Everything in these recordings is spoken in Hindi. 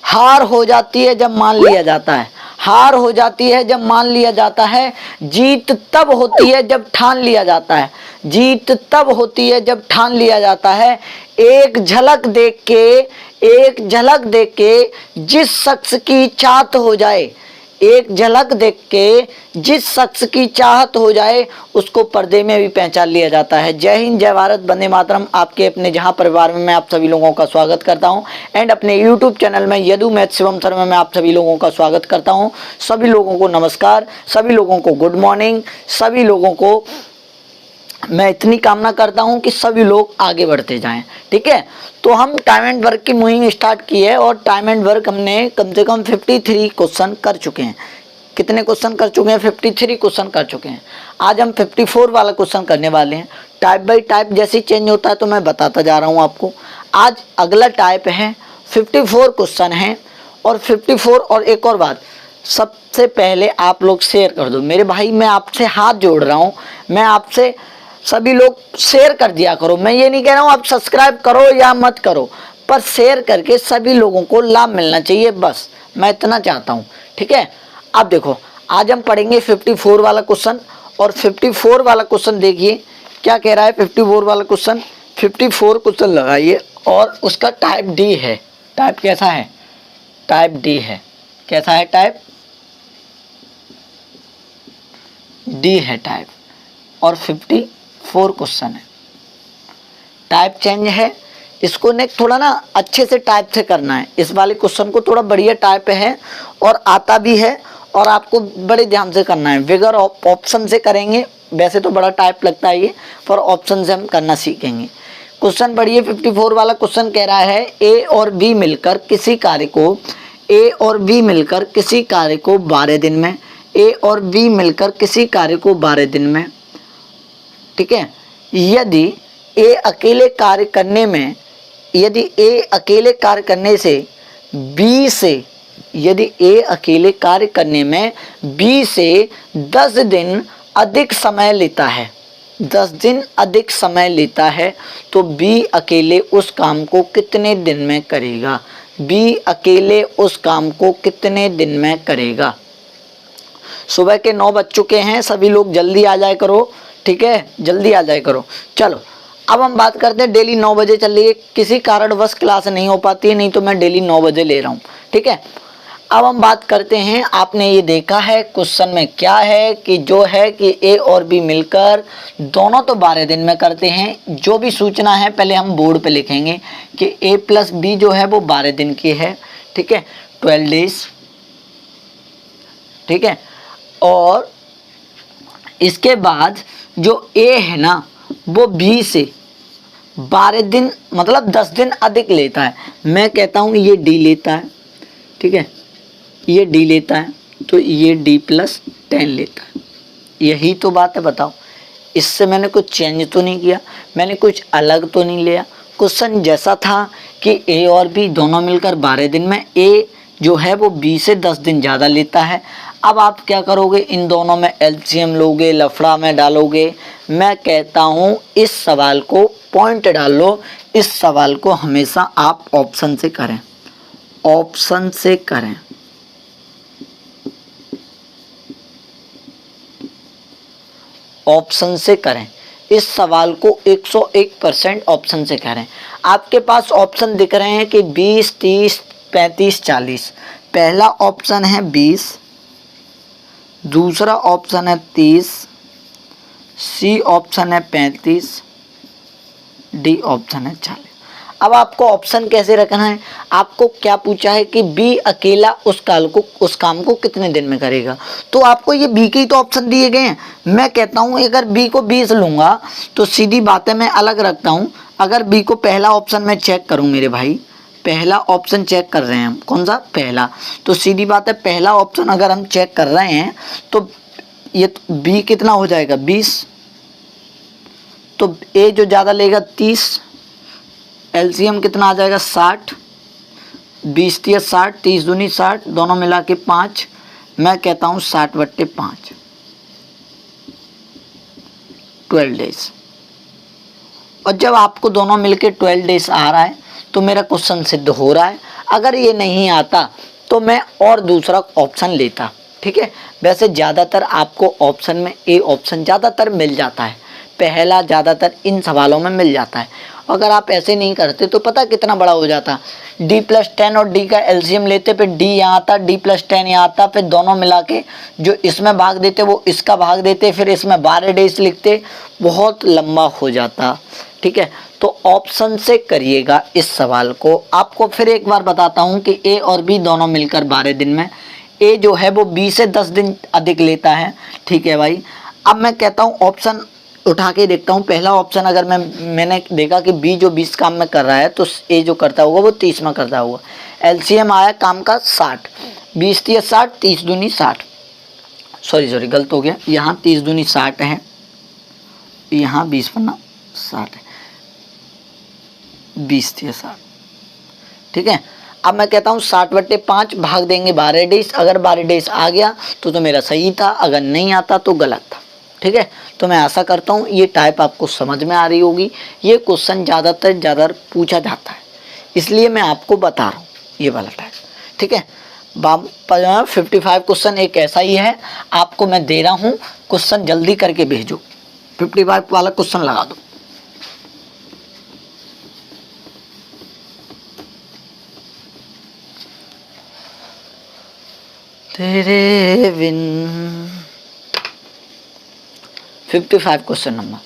हार हो जाती है जब मान लिया जाता है, हार हो जाती है जब मान लिया जाता है, जीत तब होती है जब ठान लिया जाता है, जीत तब होती है जब ठान लिया जाता है। एक झलक देख के, एक झलक देख के जिस शख्स की चाहत हो जाए, एक झलक देख के जिस शख्स की चाहत हो जाए उसको पर्दे में भी पहचान लिया जाता है। जय हिंद, जय भारत, वंदे मातरम। आपके अपने जहां परिवार में मैं आप सभी लोगों का स्वागत करता हूं एंड अपने यूट्यूब चैनल में यदु मैथ शिवम सर में मैं आप सभी लोगों का स्वागत करता हूं। सभी लोगों को नमस्कार, सभी लोगों को गुड मॉर्निंग, सभी लोगों को मैं इतनी कामना करता हूं कि सभी लोग आगे बढ़ते जाएं। ठीक है, तो हम टाइम एंड वर्क की मुहिम स्टार्ट की है और टाइम एंड वर्क हमने कम से कम 53 क्वेश्चन कर चुके हैं। कितने क्वेश्चन कर चुके हैं? 53 क्वेश्चन कर चुके हैं। आज हम 54 वाला क्वेश्चन करने वाले हैं। टाइप बाय टाइप जैसे चेंज होता है तो मैं बताता जा रहा हूँ आपको। आज अगला टाइप है, 54 क्वेश्चन है और 54। और एक और बात, सबसे पहले आप लोग शेयर कर दो मेरे भाई, मैं आपसे हाथ जोड़ रहा हूँ, मैं आपसे सभी लोग शेयर कर दिया करो। मैं ये नहीं कह रहा हूँ आप सब्सक्राइब करो या मत करो, पर शेयर करके सभी लोगों को लाभ मिलना चाहिए, बस मैं इतना चाहता हूँ। ठीक है, अब देखो आज हम पढ़ेंगे 54 वाला क्वेश्चन। और 54 वाला क्वेश्चन देखिए क्या कह रहा है। 54 वाला क्वेश्चन, 54 क्वेश्चन लगाइए और उसका टाइप डी है। टाइप कैसा है? टाइप डी है। कैसा है? टाइप डी है टाइप। और 54 क्वेश्चन है, टाइप चेंज है। इसको ने थोड़ा ना अच्छे से टाइप से करना है। इस वाले क्वेश्चन को थोड़ा बढ़िया टाइप है और आता भी है और आपको बड़े ध्यान से करना है। बगैर ऑप्शन से करेंगे, वैसे तो बड़ा टाइप लगता है ये, पर ऑप्शन से हम करना सीखेंगे। क्वेश्चन बढ़िए। 54 वाला क्वेश्चन कह रहा है ए और बी मिलकर किसी कार्य को, ए और बी मिलकर किसी कार्य को 12 दिन में, ए और बी मिलकर किसी कार्य को 12 दिन में, ठीक है, यदि ए अकेले कार्य करने में, यदि ए अकेले कार्य करने से बी से, यदि ए अकेले कार्य करने में बी से 10 दिन अधिक समय लेता है, 10 दिन अधिक समय लेता है, तो बी अकेले उस काम को कितने दिन में करेगा? बी अकेले उस काम को कितने दिन में करेगा? सुबह के 9 बज चुके हैं, सभी लोग जल्दी आ जाए करो। ठीक है, जल्दी आ जाए करो। चलो अब हम बात करते हैं। डेली 9 बजे चल रही है, किसी कारणवश क्लास नहीं हो पाती है, नहीं तो मैं डेली 9 बजे ले रहा हूँ। ठीक है, अब हम बात करते हैं। आपने ये देखा है क्वेश्चन में क्या है कि जो है कि ए और बी मिलकर दोनों तो 12 दिन में करते हैं। जो भी सूचना है पहले हम बोर्ड पे लिखेंगे कि ए प्लस बी जो है वो 12 दिन की है। ठीक है, 12 डेज। ठीक है, और इसके बाद जो ए है ना वो बी से 12 दिन मतलब 10 दिन अधिक लेता है। मैं कहता हूँ ये डी लेता है। ठीक है, ये डी लेता है तो ये डी प्लस 10 लेता है। यही तो बात है, बताओ। इससे मैंने कुछ चेंज तो नहीं किया, मैंने कुछ अलग तो नहीं लिया। क्वेश्चन जैसा था कि ए और बी दोनों मिलकर 12 दिन में, ए जो है वो बी से 10 दिन ज़्यादा लेता है। अब आप क्या करोगे? इन दोनों में एलसीएम लोगे, लफड़ा में डालोगे। मैं कहता हूँ इस सवाल को पॉइंट डाल लो। इस सवाल को हमेशा आप ऑप्शन से करें, ऑप्शन से करें। ऑप्शन से करें इस सवाल को 101% ऑप्शन से करें। आपके पास ऑप्शन दिख रहे हैं कि 20, 30, 35, 40। पहला ऑप्शन है 20, दूसरा ऑप्शन है 30, सी ऑप्शन है 35, डी ऑप्शन है 40। अब आपको ऑप्शन कैसे रखना है? आपको क्या पूछा है कि बी अकेला उस काम को कितने दिन में करेगा, तो आपको ये बी के ही तो ऑप्शन दिए गए हैं। मैं कहता हूँ अगर बी को 20 लूँगा तो सीधी बात है मैं अलग रखता हूँ। अगर बी को पहला ऑप्शन मैं चेक करूँ मेरे भाई, पहला ऑप्शन चेक कर रहे हैं हम, कौन सा? पहला। तो सीधी बात है पहला ऑप्शन अगर हम चेक कर रहे हैं तो ये बी कितना हो जाएगा? 20। तो ए जो ज़्यादा लेगा 30, एलसीएम कितना आ जाएगा? 60। 20 तिया 60, 30 दूनी 60, दोनों मिला के 5। मैं कहता हूँ 60/5, 12 डेज। और जब आपको दोनों मिलके 12 डेज आ रहा है तो मेरा क्वेश्चन सिद्ध हो रहा है। अगर ये नहीं आता तो मैं और दूसरा ऑप्शन लेता, ठीक है। वैसे ज़्यादातर आपको ऑप्शन में ए ऑप्शन ज़्यादातर मिल जाता है, पहला ज़्यादातर इन सवालों में मिल जाता है। अगर आप ऐसे नहीं करते तो पता कितना बड़ा हो जाता, d+10 और d का एलसीएम लेते, फिर d यहाँ आता, d+10 यहाँ आता, फिर दोनों मिला के जो इसमें भाग देते वो इसका भाग देते, फिर इसमें 12 डेज लिखते, बहुत लंबा हो जाता, ठीक है। तो ऑप्शन से करिएगा इस सवाल को। आपको फिर एक बार बताता हूँ कि ए और बी दोनों मिलकर 12 दिन में, ए जो है वो 20 से 10 दिन अधिक लेता है, ठीक है भाई। अब मैं कहता हूँ ऑप्शन उठा के देखता हूँ। पहला ऑप्शन अगर मैंने देखा कि बी जो 20 काम में कर रहा है तो ए जो करता होगा वो 30 में करता होगा। एलसीएम आया काम का 60, 20 3 60, 30 दूनी 60, सॉरी गलत हो गया, यहाँ 30 दूनी 60 है, यहाँ 20 पन्ना 60 है, 20 3 60, ठीक है। अब मैं कहता हूँ 60/5 भाग देंगे 12 डेज। अगर 12 डेज आ गया तो मेरा सही था, अगर नहीं आता तो गलत था, ठीक है। तो मैं आशा करता हूँ ये टाइप आपको समझ में आ रही होगी। ये क्वेश्चन ज़्यादातर पूछा जाता है, इसलिए मैं आपको बता रहा हूँ ये वाला टाइप, ठीक है। 55 क्वेश्चन एक ऐसा ही है, आपको मैं दे रहा हूँ, क्वेश्चन जल्दी करके भेजो। 55 वाला क्वेश्चन लगा दो। तेरे बिन 55 क्वेश्चन नंबर।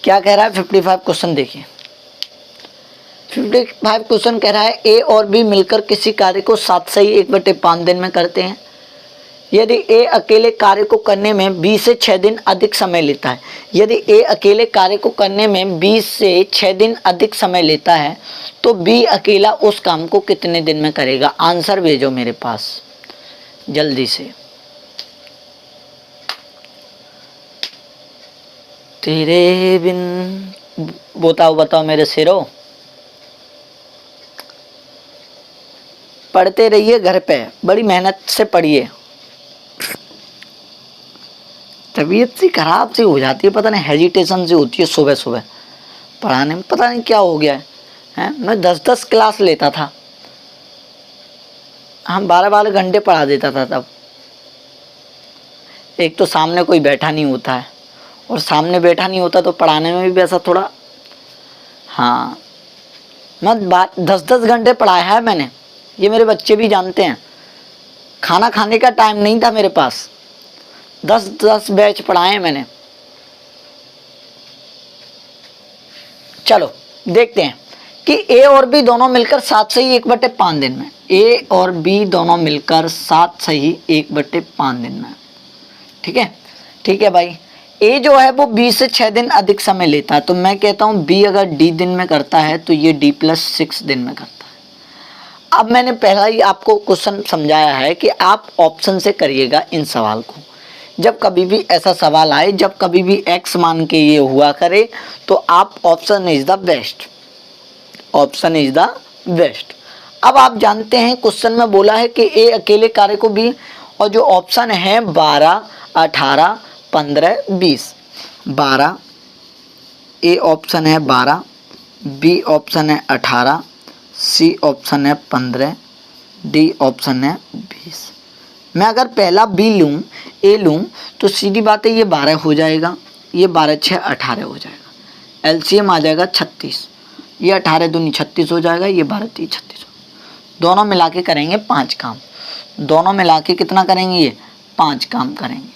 क्या कह रहा है 55 क्वेश्चन देखिए। 55 क्वेश्चन कह रहा है ए और बी मिलकर किसी कार्य को 7 से 1/5 दिन में करते हैं। यदि ए अकेले कार्य को करने में 20 से 6 दिन अधिक समय लेता है, यदि ए अकेले कार्य को करने में 20 से 6 दिन अधिक समय लेता है तो बी अकेला उस काम को कितने दिन में करेगा। आंसर भेजो मेरे पास जल्दी से। तेरे बिन बताओ मेरे शेरों। पढ़ते रहिए घर पे, बड़ी मेहनत से पढ़िए। तबीयत सी खराब सी हो जाती है, पता नहीं हेजिटेशन सी होती है सुबह सुबह पढ़ाने में, पता नहीं क्या हो गया है। मैं 10-10 क्लास लेता था, हम 12-12 घंटे पढ़ा देता था तब। एक तो सामने कोई बैठा नहीं होता है, और सामने बैठा नहीं होता तो पढ़ाने में भी वैसा थोड़ा, हाँ मैं 10-10 घंटे पढ़ाया है मैंने, ये मेरे बच्चे भी जानते हैं। खाना खाने का टाइम नहीं था मेरे पास, 10-10 बैच पढ़ाए मैंने। चलो देखते हैं कि ए और बी दोनों मिलकर 7 से ही 1/5 दिन में, ए और बी दोनों मिलकर 7 से ही 1/5 दिन में, ठीक है भाई। ए जो है वो 20 से 6 दिन अधिक समय लेता है, तो मैं कहता हूँ बी अगर डी दिन में करता है तो ये d+6 दिन में करता है। अब मैंने पहला ही आपको क्वेश्चन समझाया है कि आप ऑप्शन से करिएगा इन सवाल को। जब कभी भी ऐसा सवाल आए, जब कभी भी x मान के ये हुआ करे तो आप option is the best, option is the best. अब आप जानते हैं क्वेश्चन में बोला है कि ए अकेले कार्य को भी, और जो ऑप्शन है 12, 18, 15, 20। 12 ए ऑप्शन है 12, बी ऑप्शन है 18, सी ऑप्शन है 15, डी ऑप्शन है 20। मैं अगर पहला बी लूँ, ए लूँ, तो सीधी बात है ये 12 हो जाएगा, ये 12 6 18 हो जाएगा, एलसीएम आ जाएगा 36, ये 18 दूनी 36 हो जाएगा, ये 12 3 36। दोनों मिला के करेंगे 5 काम, दोनों मिला के कितना करेंगे, ये 5 काम करेंगे,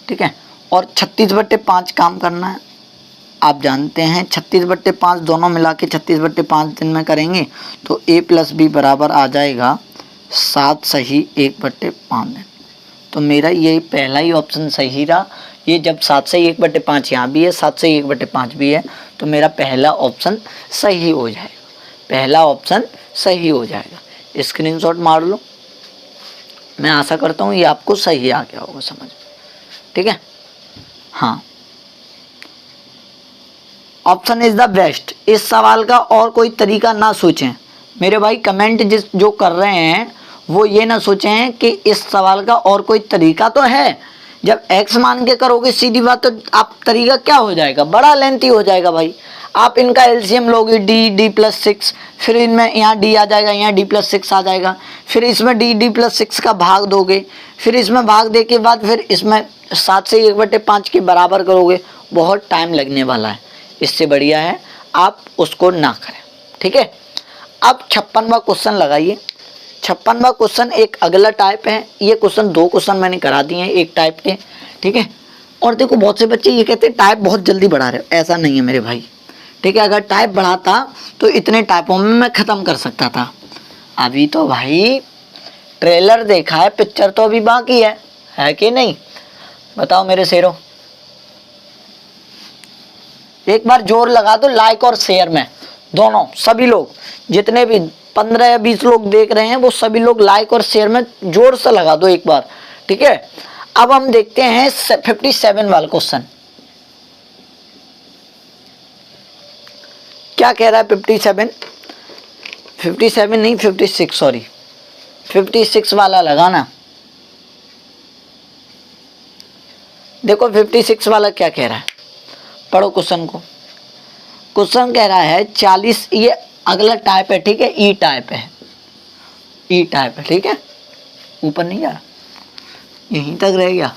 ठीक है। और 36/5 काम करना है, आप जानते हैं 36/5 दोनों मिला के 36/5 दिन में करेंगे तो a + b बराबर आ जाएगा 7 सही 1/5 दिन। तो मेरा ये पहला ही ऑप्शन सही रहा। ये जब 7 से 1/5 यहाँ भी है, 7 से 1/5 भी है, तो मेरा पहला ऑप्शन सही हो जाएगा, पहला ऑप्शन सही हो जाएगा। स्क्रीनशॉट मार लो, मैं आशा करता हूँ ये आपको सही आ गया होगा समझ, ठीक है। हाँ, ऑप्शन इज द बेस्ट। इस सवाल का और कोई तरीका ना सोचें मेरे भाई, कमेंट जो कर रहे हैं वो ये ना सोचें कि इस सवाल का और कोई तरीका तो है जब x मान के करोगे सीधी बात, तो आप तरीका क्या हो जाएगा, बड़ा लेंथी हो जाएगा भाई। आप इनका एलसीएम लोगे d+6, फिर इनमें यहाँ d आ जाएगा, यहाँ d+6 आ जाएगा, फिर इसमें d+6 का भाग दोगे, फिर इसमें भाग दे के बाद फिर इसमें 7 से 1/5 के बराबर करोगे, बहुत टाइम लगने वाला है। इससे बढ़िया है आप उसको ना करें, ठीक है। अब 56वां क्वेश्चन लगाइए। 56वां क्वेश्चन एक अगला टाइप है। ये क्वेश्चन 2 क्वेश्चन मैंने करा दिए हैं एक टाइप के, ठीक है। और देखो बहुत से बच्चे ये कहते हैं टाइप बहुत जल्दी बढ़ा रहे हो, ऐसा नहीं है मेरे भाई, ठीक है। अगर टाइप बढ़ाता तो इतने टाइपों में मैं ख़त्म कर सकता था। अभी तो भाई ट्रेलर देखा है, पिक्चर तो अभी बाकी है कि नहीं, बताओ मेरे शेरों। एक बार जोर लगा दो लाइक और शेयर में, दोनों सभी लोग, जितने भी 15 या 20 लोग देख रहे हैं वो सभी लोग लाइक और शेयर में जोर से लगा दो एक बार, ठीक है। अब हम देखते हैं 57 वाला क्वेश्चन क्या कह रहा है। 57 नहीं 56, सॉरी 56 वाला लगाना। देखो 56 वाला क्या कह रहा है, पढ़ो क्वेश्चन को। क्वेश्चन कह रहा है 40, ये अगला टाइप है, ठीक है, ई टाइप है, ई टाइप है, ठीक है। ऊपर नहीं जा रहा, यहीं तक रह गया,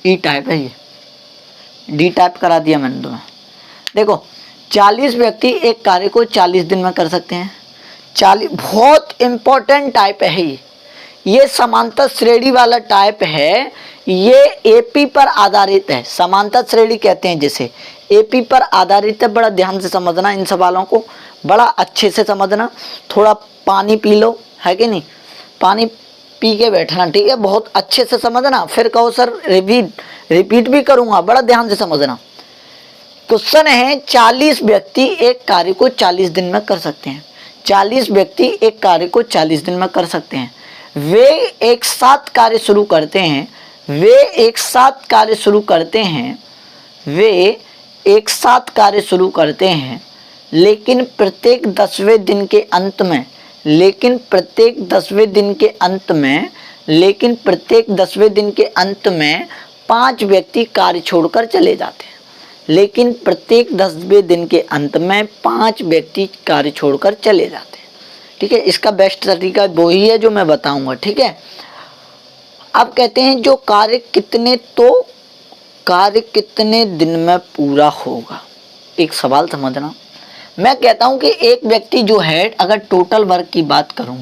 ई टाइप है, ये डी टाइप करा दिया मैंने तुम्हें। देखो 40 व्यक्ति एक कार्य को 40 दिन में कर सकते हैं। 40 बहुत इंपॉर्टेंट टाइप है ये समांतर श्रेणी वाला टाइप है। ये एपी पर आधारित है, समांतर श्रेणी कहते हैं जिसे, एपी पर आधारित है। बड़ा ध्यान से समझना इन सवालों को, बड़ा अच्छे से समझना। थोड़ा पानी पी लो, है कि नहीं, पानी पी के बैठना, ठीक है, बहुत अच्छे से समझना। फिर कहो सर रिपीट भी करूंगा, बड़ा ध्यान से समझना। क्वेश्चन है 40 व्यक्ति एक कार्य को 40 दिन में कर सकते हैं। 40 व्यक्ति एक कार्य को 40 दिन में कर सकते हैं। वे एक साथ कार्य शुरू करते हैं, वे एक साथ कार्य शुरू करते हैं, वे एक साथ कार्य शुरू करते हैं, लेकिन प्रत्येक 10वें दिन के अंत में, लेकिन प्रत्येक 10वें दिन के अंत में, लेकिन प्रत्येक 10वें दिन के अंत में 5 व्यक्ति कार्य छोड़कर चले जाते हैं। लेकिन प्रत्येक 10वें दिन के अंत में 5 व्यक्ति कार्य छोड़कर चले जाते हैं, ठीक है। इसका बेस्ट तरीका वही है जो मैं बताऊंगा, ठीक है। अब कहते हैं जो कार्य कितने दिन में पूरा होगा। एक सवाल समझना, मैं कहता हूं कि एक व्यक्ति जो है, अगर टोटल वर्क की बात करूं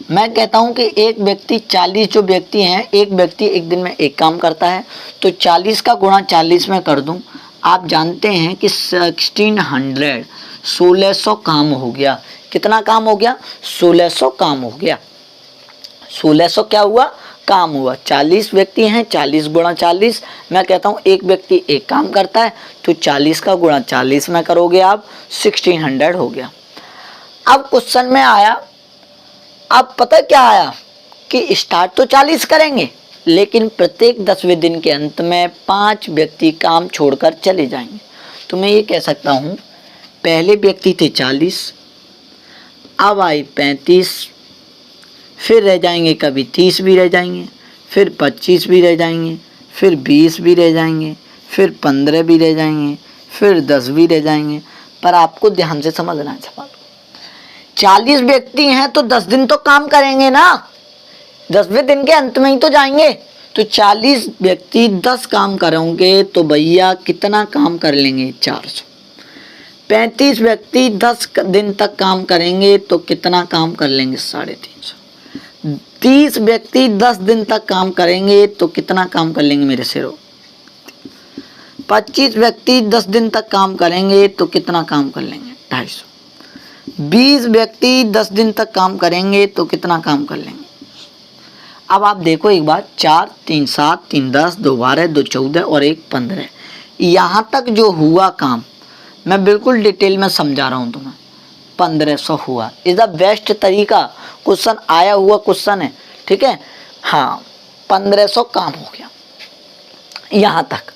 मैं कहता हूं कि एक व्यक्ति 40 जो व्यक्ति हैं, एक व्यक्ति एक दिन में एक काम करता है, तो 40 का गुणा 40 में कर दूं। आप जानते हैं कि 1600 काम हो गया। कितना काम हो गया, 1600 काम हो गया। 1600 क्या हुआ, काम हुआ। 40 व्यक्ति हैं, 40 गुणा 40, मैं कहता हूँ एक व्यक्ति एक काम करता है, तो 40 का गुणा 40 में करोगे आप, 1600 हो गया। अब क्वेश्चन में आया, अब पता क्या आया कि स्टार्ट तो 40 करेंगे, लेकिन प्रत्येक 10वें दिन के अंत में 5 व्यक्ति काम छोड़कर चले जाएंगे। तो मैं ये कह सकता हूँ पहले व्यक्ति थे 40, अब आए 35, फिर रह जाएंगे, कभी 30 भी रह जाएंगे, फिर 25 भी रह जाएंगे, फिर 20 भी रह जाएंगे, फिर 15 भी रह जाएंगे, फिर 10 भी रह जाएंगे। पर आपको ध्यान से समझना है सवाल। 40 व्यक्ति हैं तो 10 दिन तो काम करेंगे ना, 10वें दिन के अंत में ही तो जाएंगे। तो 40 व्यक्ति 10 काम करेंगे तो भैया कितना काम कर लेंगे, 400। 35 व्यक्ति 10 दिन तक काम करेंगे तो कितना काम कर लेंगे, 350। 30 व्यक्ति 10 दिन तक काम करेंगे तो कितना काम कर लेंगे मेरे शेरों, 25 व्यक्ति 10 दिन तक काम करेंगे तो कितना काम कर लेंगे, 250। 20 व्यक्ति 10 दिन तक काम करेंगे तो कितना काम कर लेंगे। अब आप देखो एक बार, 4 3 7 3 10 2 12 2 14 और 1 15, यहाँ तक जो हुआ काम मैं बिल्कुल डिटेल में समझा रहा हूँ तुम्हें। 1500 हुआ, इज द बेस्ट तरीका। क्वेश्चन आया हुआ क्वेश्चन है, ठीक है। हाँ 1500 काम हो गया यहाँ तक।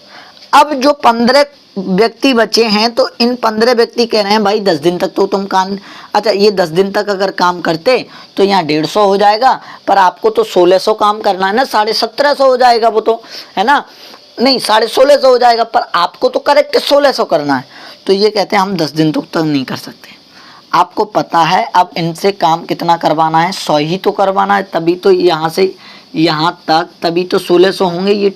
अब जो 15 व्यक्ति बचे हैं तो इन 15 व्यक्ति कह रहे हैं भाई 10 दिन तक तो तुम काम, अच्छा ये 10 दिन तक अगर काम करते तो यहाँ 150 हो जाएगा, पर आपको तो 1600 काम करना है ना, 1750 हो जाएगा वो तो, है ना, नहीं 1650 हो जाएगा, पर आपको तो करेक्ट 1600 करना है। तो ये कहते हैं हम 10 दिन तक तो नहीं कर सकते। आपको पता है अब इनसे काम कितना करवाना है, 100 ही तो करवाना है, तभी तो यहाँ से यहाँ तक तभी तो 1600 होंगे। ये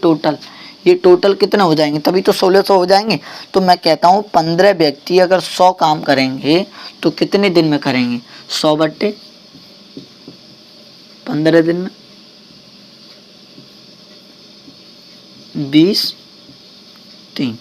टोटल कितने हो जाएंगे, तभी तो 1600 हो जाएंगे। तो मैं कहता हूँ 15 व्यक्ति अगर 100 काम करेंगे तो कितने दिन में करेंगे, 100/15 दिन में 20/3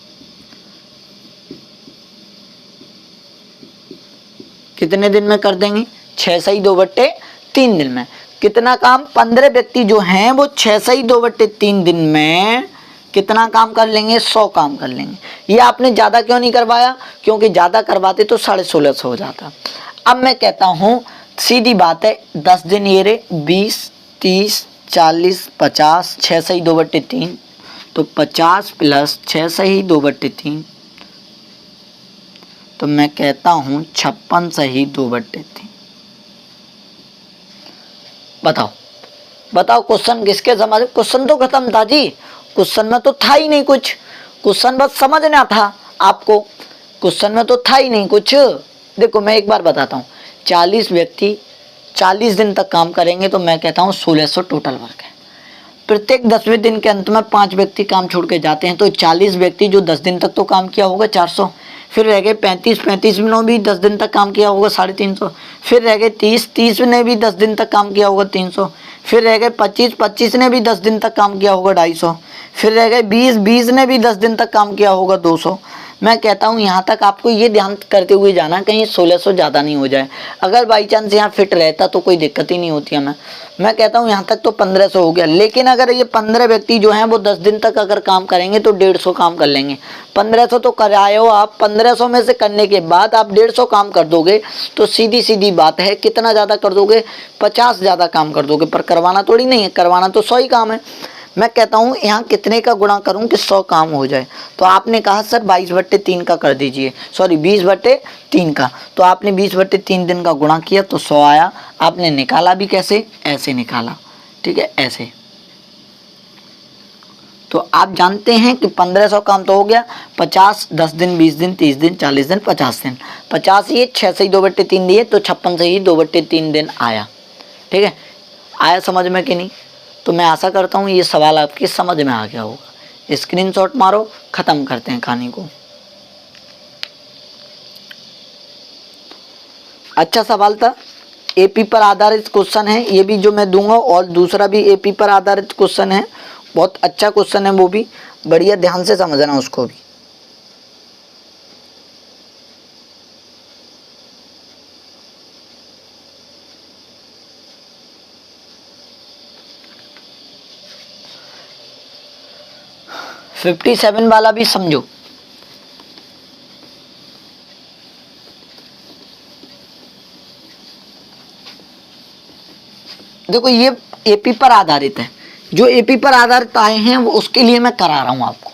कितने दिन में कर देंगे, 6 सही 2/3 दिन में। कितना काम, 15 व्यक्ति जो हैं वो 6 सही 2/3 दिन में कितना काम कर लेंगे, 100 काम कर लेंगे। ये आपने ज़्यादा क्यों नहीं करवाया, क्योंकि ज़्यादा करवाते तो 1650 हो जाता। अब मैं कहता हूँ सीधी बात है, 10 दिन ये रे 20, 30, 40, 50, 6 सही 2/3 तो 50 + 6 सही 2/3 तो मैं कहता हूँ 56 सही 2/3। बताओ क्वेश्चन किसके समझ, क्वेश्चन तो खत्म था जी, क्वेश्चन में तो था ही नहीं कुछ, क्वेश्चन बस समझना था आपको, क्वेश्चन में तो था ही नहीं कुछ। देखो मैं एक बार बताता हूँ, 40 व्यक्ति 40 दिन तक काम करेंगे तो मैं कहता हूँ 1600 टोटल वर्क है। प्रत्येक 10वें दिन के अंत में 5 व्यक्ति काम छोड़ के जाते हैं तो 40 व्यक्ति जो 10 दिन तक तो काम किया होगा 400, फिर रह गए 35 में भी 10 दिन तक काम किया होगा 350, फिर रह गए 30 ने भी 10 दिन तक काम किया होगा 300, फिर रह गए 25 ने भी 10 दिन तक काम किया होगा 250, फिर रह गए 20 ने भी 10 दिन तक काम किया होगा 200। मैं कहता हूँ यहाँ तक आपको ये ध्यान करते हुए जाना कहीं 1600 ज़्यादा नहीं हो जाए। अगर बाई चांस यहाँ फिट रहता तो कोई दिक्कत ही नहीं होती हमें। मैं कहता हूँ यहाँ तक तो 1500 हो गया, लेकिन अगर ये 15 व्यक्ति जो हैं वो 10 दिन तक अगर काम करेंगे तो 150 काम कर लेंगे। 1500 तो कराए हो आप, 1500 में से करने के बाद आप 150 काम कर दोगे तो सीधी बात है कितना ज़्यादा कर दोगे, 50 ज़्यादा काम कर दोगे, पर करवाना थोड़ी नहीं है, करवाना तो 100 ही काम है। मैं कहता हूँ यहाँ कितने का गुणा करूँ कि 100 काम हो जाए, तो आपने कहा सर 22/3 का कर दीजिए, सॉरी 20/3 का, तो आपने 20/3 दिन का गुणा किया तो 100 आया। आपने निकाला भी कैसे, ऐसे निकाला, ठीक है, ऐसे। तो आप जानते हैं कि 1500 काम तो हो गया, 50 10 दिन 20 दिन 30 दिन 40 दिन 50 दिन, 50 ये 6 सही 2/3 दिए तो 56 सही 2/3 दिन आया। ठीक है, आया समझ में कि नहीं? तो मैं आशा करता हूँ ये सवाल आपकी समझ में आ गया होगा। स्क्रीनशॉट मारो, ख़त्म करते हैं कहानी को। अच्छा सवाल था, एपी पर आधारित क्वेश्चन है ये भी जो मैं दूंगा, और दूसरा भी एपी पर आधारित क्वेश्चन है, बहुत अच्छा क्वेश्चन है वो भी, बढ़िया ध्यान से समझना उसको भी। - 57 वाला भी समझो। देखो ये एपी पर आधारित है, जो एपी पर आधारित आए हैं वो उसके लिए मैं करा रहा हूं आपको।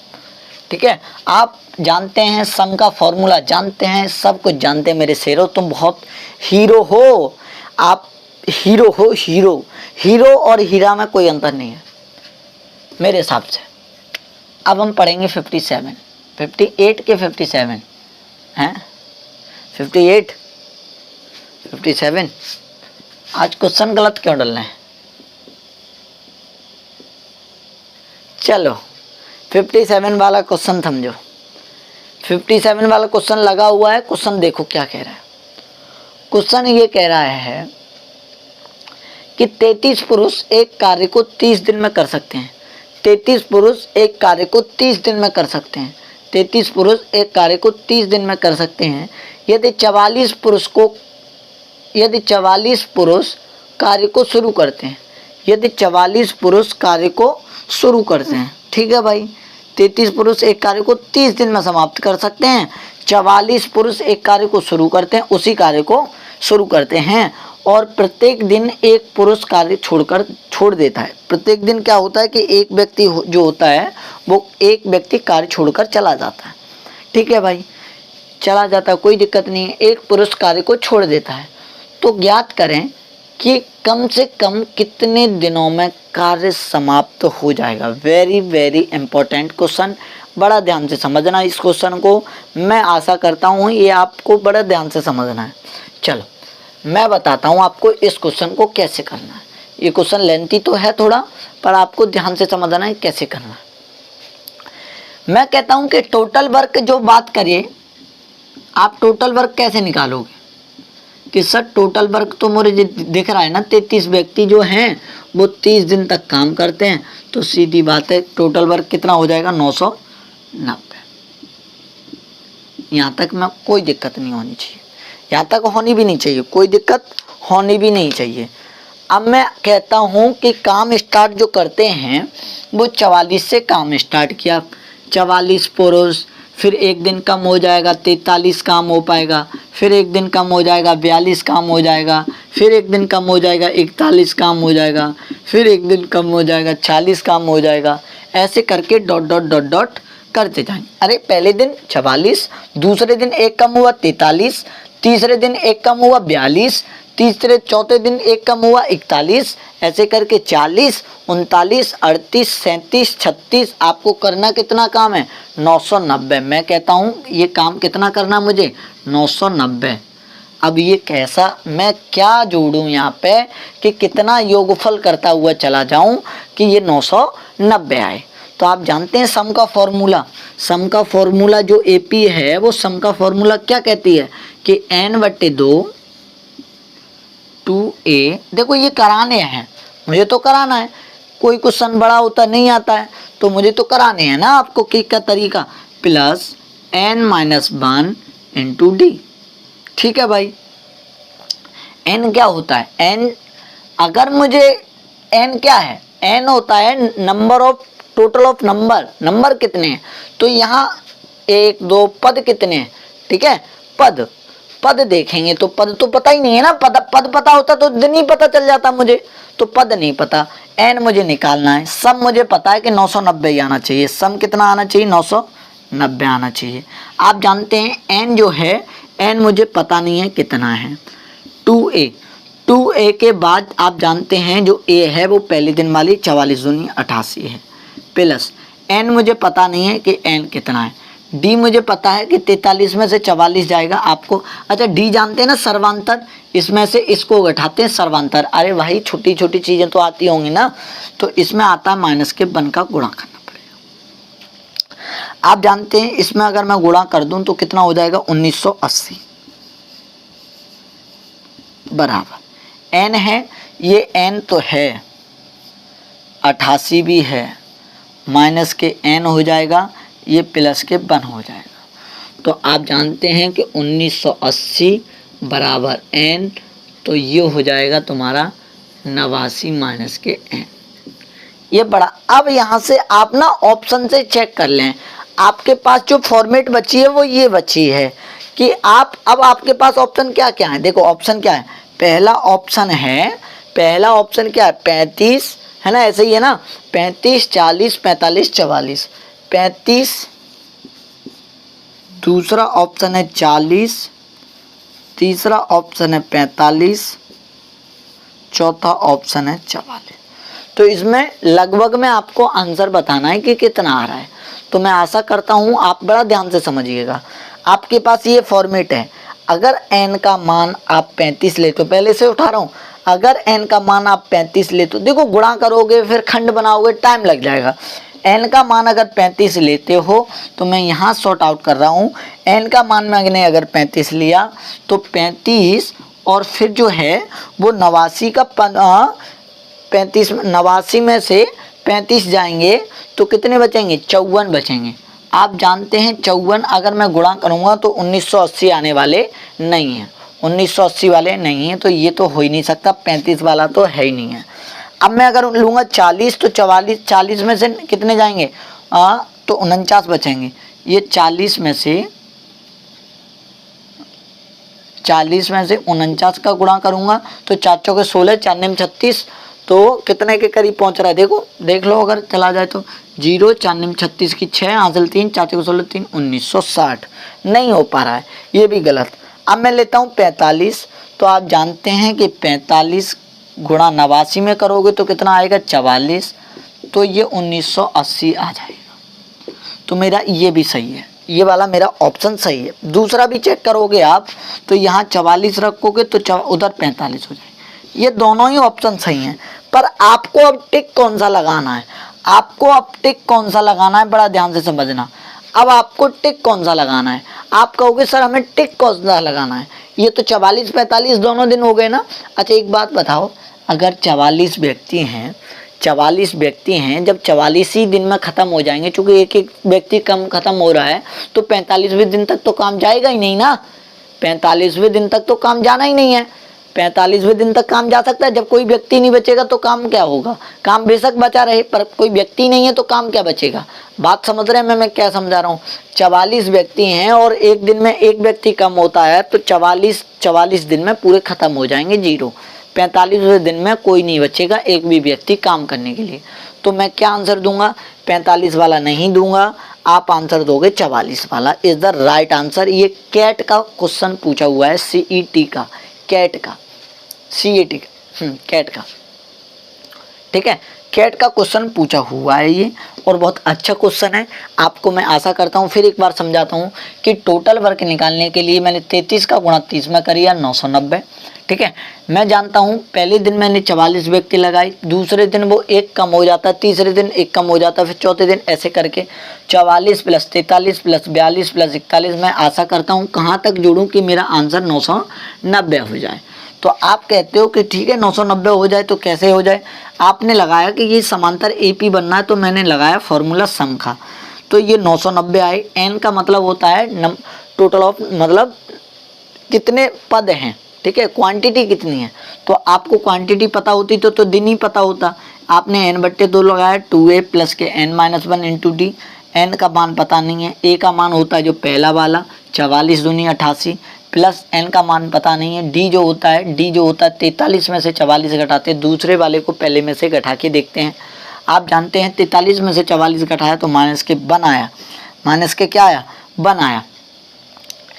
ठीक है, आप जानते हैं सम का फॉर्मूला, जानते हैं, सब कुछ जानते हैं मेरे शेरों, तुम बहुत हीरो हो, आप हीरो हो, हीरो और हीरा में कोई अंतर नहीं है मेरे हिसाब से। अब हम पढ़ेंगे 57, 58 के 57 हैं, 58 57। आज क्वेश्चन गलत क्यों डाल रहे हैं? चलो 57 वाला क्वेश्चन समझो। 57 वाला क्वेश्चन लगा हुआ है, क्वेश्चन देखो क्या कह रहा है। क्वेश्चन ये कह रहा है कि 33 पुरुष एक कार्य को 30 दिन में कर सकते हैं। 33 पुरुष एक कार्य को 30 दिन में कर सकते हैं। 33 पुरुष एक कार्य को 30 दिन में कर सकते हैं। यदि 44 पुरुष कार्य को शुरू करते हैं, यदि 44 पुरुष कार्य को शुरू करते हैं, ठीक है भाई, 33 पुरुष एक कार्य को 30 दिन में समाप्त कर सकते हैं, 44 पुरुष एक कार्य को शुरू करते हैं, उसी कार्य को शुरू करते हैं, और प्रत्येक दिन एक पुरुष कार्य छोड़ देता है। प्रत्येक दिन क्या होता है कि एक व्यक्ति जो होता है वो एक व्यक्ति कार्य छोड़कर चला जाता है। ठीक है भाई, चला जाता है, कोई दिक्कत नहीं है, एक पुरुष कार्य को छोड़ देता है। तो ज्ञात करें कि कम से कम कितने दिनों में कार्य समाप्त हो जाएगा। वेरी वेरी इंपॉर्टेंट क्वेश्चन, बड़ा ध्यान से समझना इस क्वेश्चन को। मैं आशा करता हूँ ये आपको बड़ा ध्यान से समझना है। चलो मैं बताता हूँ आपको इस क्वेश्चन को कैसे करना है। ये क्वेश्चन लेंथी तो है थोड़ा, पर आपको ध्यान से समझना है कैसे करना है। मैं कहता हूँ कि टोटल वर्क जो बात करिए, आप टोटल वर्क कैसे निकालोगे कि सर टोटल वर्क तो मुझे दिख रहा है ना 33 व्यक्ति जो हैं वो 30 दिन तक काम करते हैं, तो सीधी बात है टोटल वर्क कितना हो जाएगा 990। यहाँ तक में कोई दिक्कत नहीं होनी चाहिए, यहाँ तक होनी भी नहीं चाहिए, कोई दिक्कत होनी भी नहीं चाहिए। अब मैं कहता हूँ कि काम स्टार्ट जो करते हैं वो 44 से काम स्टार्ट किया, 44 पुरुष, फिर एक दिन कम हो जाएगा 43 काम हो पाएगा, फिर एक दिन कम हो जाएगा 42 काम हो जाएगा, फिर एक दिन कम हो जाएगा 41 काम हो जाएगा, फिर एक दिन कम हो जाएगा 40 काम हो जाएगा। ऐसे करके डॉट डॉट डॉट डॉट करते जाएंगे। अरे पहले दिन 44, दूसरे दिन एक कम हुआ 43, तीसरे दिन एक कम हुआ 42, चौथे दिन एक कम हुआ 41, ऐसे करके 40, 39, 38, 37, 36। आपको करना कितना काम है 990। मैं कहता हूँ ये काम कितना करना मुझे 990। अब ये कैसा, मैं क्या जोड़ूं यहाँ पे कि कितना योगफल करता हुआ चला जाऊं कि ये 990 आए। तो आप जानते हैं सम का फॉर्मूला, सम का फॉर्मूला जो एपी है वो सम का फॉर्मूला क्या कहती है कि n/2 2a। देखो ये कराने हैं, मुझे तो कराना है, कोई क्वेश्चन बड़ा होता नहीं आता है तो मुझे तो कराने हैं ना आपको कि क्या तरीका, प्लस n-1 इंटू डी। ठीक है भाई, n क्या होता है, n अगर मुझे n क्या है, n होता है number of total of number कितने हैं, तो यहाँ 1 2 पद कितने हैं। ठीक है, पद देखेंगे तो पद तो पता ही नहीं है ना, पद पता होता तो दिन ही पता चल जाता मुझे, तो पद नहीं पता, n मुझे निकालना है। सम मुझे पता है कि 990 आना चाहिए, सम कितना आना चाहिए 990 आना चाहिए। आप जानते हैं n जो है, n मुझे पता नहीं है कितना है, 2a के बाद आप जानते हैं जो a है वो पहले दिन वाली 44 दूनी 88 है, प्लस n मुझे पता नहीं है कि n कितना है, d मुझे पता है कि 43 में से 44 जाएगा आपको। अच्छा d जानते हैं ना सर्वांतर, इसमें से इसको घटाते हैं सर्वांतर। अरे भाई छोटी छोटी चीज़ें तो आती होंगी ना, तो इसमें आता है माइनस के 1 का गुणा करना पड़ेगा। आप जानते हैं इसमें अगर मैं गुणा कर दूं तो कितना हो जाएगा 1980 बराबर n है, ये n तो है 88 भी है, माइनस के n हो जाएगा, ये प्लस के 1 हो जाएगा। तो आप जानते हैं कि 1980 बराबर n, तो ये हो जाएगा तुम्हारा 89 माइनस के n। ये बड़ा, अब यहाँ से आप ना ऑप्शन से चेक कर लें, आपके पास जो फॉर्मेट बची है वो ये बची है कि आप, अब आपके पास ऑप्शन क्या क्या है, देखो ऑप्शन क्या है, पहला ऑप्शन क्या है 35 है ना, ऐसे ही है ना, 35 40 45 44, 35, दूसरा ऑप्शन है 40, तीसरा ऑप्शन है 45, चौथा ऑप्शन है 44। तो इसमें लगभग में आपको आंसर बताना है कि कितना आ रहा है। तो मैं आशा करता हूँ आप बड़ा ध्यान से समझिएगा। आपके पास ये फॉर्मेट है, अगर n का मान आप 35 ले, तो पहले से उठा रहा हूँ, अगर n का मान आप 35 ले तो देखो गुणा करोगे फिर खंड बनाओगे टाइम लग जाएगा। n का मान अगर 35 लेते हो तो मैं यहाँ सॉर्ट आउट कर रहा हूँ, n का मान मैंने अगर 35 लिया तो 35 और फिर जो है वो 89 का 35, 89 में से 35 जाएंगे तो कितने बचेंगे 54 बचेंगे। आप जानते हैं 54 अगर मैं गुणा करूँगा तो 1980 आने वाले नहीं हैं, 1980 वाले नहीं हैं, तो ये तो हो ही नहीं सकता, 35 वाला तो है ही नहीं है। अब मैं अगर लूँगा 40 तो 40 में से कितने जाएंगे तो 49 बचेंगे। ये 40 में से 40 में से 49 का गुणा करूंगा तो 4 चौके 16, 4 निम 36, तो कितने के करीब पहुंच रहा है देखो, देख लो अगर चला जाए तो 0, 4 निम 36 की 6, हासिल 3, 4 चौके 16, 3, 1960 नहीं हो पा रहा है, ये भी गलत। अब मैं लेता हूँ 45, तो आप जानते हैं कि 45 गुणा 89 में करोगे तो कितना आएगा 44, तो ये 1980 आ जाएगा। तो मेरा ये भी सही है, ये वाला मेरा ऑप्शन सही है। दूसरा भी चेक करोगे आप तो यहाँ 44 रखोगे तो उधर 45 हो जाएगा। ये दोनों ही ऑप्शन सही हैं, पर आपको अब टिक कौन सा लगाना है, आपको अब टिक कौन सा लगाना है, बड़ा ध्यान से समझना। अब आपको टिक कौन सा लगाना है, आप कहोगे सर हमें टिक कौन सा लगाना है, ये तो 44 45 दोनों दिन हो गए ना। अच्छा एक बात बताओ, अगर 44 व्यक्ति हैं, 44 व्यक्ति हैं, जब 44 ही दिन में ख़त्म हो जाएंगे, चूँकि एक एक व्यक्ति कम ख़त्म हो रहा है, तो 45वें दिन तक तो काम जाएगा ही नहीं ना, 45वें दिन तक तो काम जाना ही नहीं है। 45वें दिन तक काम जा सकता है, जब कोई व्यक्ति नहीं बचेगा तो काम क्या होगा, काम बेशक बचा रहे पर कोई व्यक्ति नहीं है तो काम क्या बचेगा। बात समझ रहे हैं मैं क्या समझा रहा हूँ। 44 व्यक्ति हैं और एक दिन में एक व्यक्ति कम होता है, तो 44 दिन में पूरे ख़त्म हो जाएंगे 0। 45वें दिन में कोई नहीं बचेगा, एक भी व्यक्ति काम करने के लिए। तो मैं क्या आंसर दूंगा, 45 वाला नहीं दूंगा, आप आंसर दोगे 44 वाला इज द राइट आंसर। ये कैट का क्वेश्चन पूछा हुआ है, CET का, कैट का, CET का, कैट का, ठीक है, कैट का क्वेश्चन पूछा हुआ है ये, और बहुत अच्छा क्वेश्चन है। आपको मैं आशा करता हूँ, फिर एक बार समझाता हूँ कि टोटल वर्क निकालने के लिए मैंने 33 का गुणा 30 में करिया 990, ठीक है। मैं जानता हूँ पहले दिन मैंने 44 व्यक्ति लगाई, दूसरे दिन वो एक कम हो जाता, तीसरे दिन एक कम हो जाता, फिर चौथे दिन ऐसे करके 44 + 43 + 42 + 41। मैं आशा करता हूँ कहाँ तक जोड़ूँ कि मेरा आंसर 990 हो जाए। तो आप कहते हो कि ठीक है 990 हो जाए, तो कैसे हो जाए, आपने लगाया कि ये समांतर AP बनना है, तो मैंने लगाया फॉर्मूला सम का, तो ये 990 आए। n का मतलब होता है टोटल ऑफ, मतलब कितने पद हैं, ठीक है, क्वांटिटी कितनी है। तो आपको क्वांटिटी पता होती तो दिन ही पता होता। आपने n/2 लगाया, 2a + के n-1 × d। n का मान पता नहीं है, a का मान होता है जो पहला वाला 44 दूनी 88, प्लस n का मान पता नहीं है, d जो होता है 43 में से 44 घटाते, दूसरे वाले को पहले में से घटा के देखते हैं। आप जानते हैं 43 में से 44 घटाया तो माइनस के 1 आया, माइनस के क्या आया, 1 आया,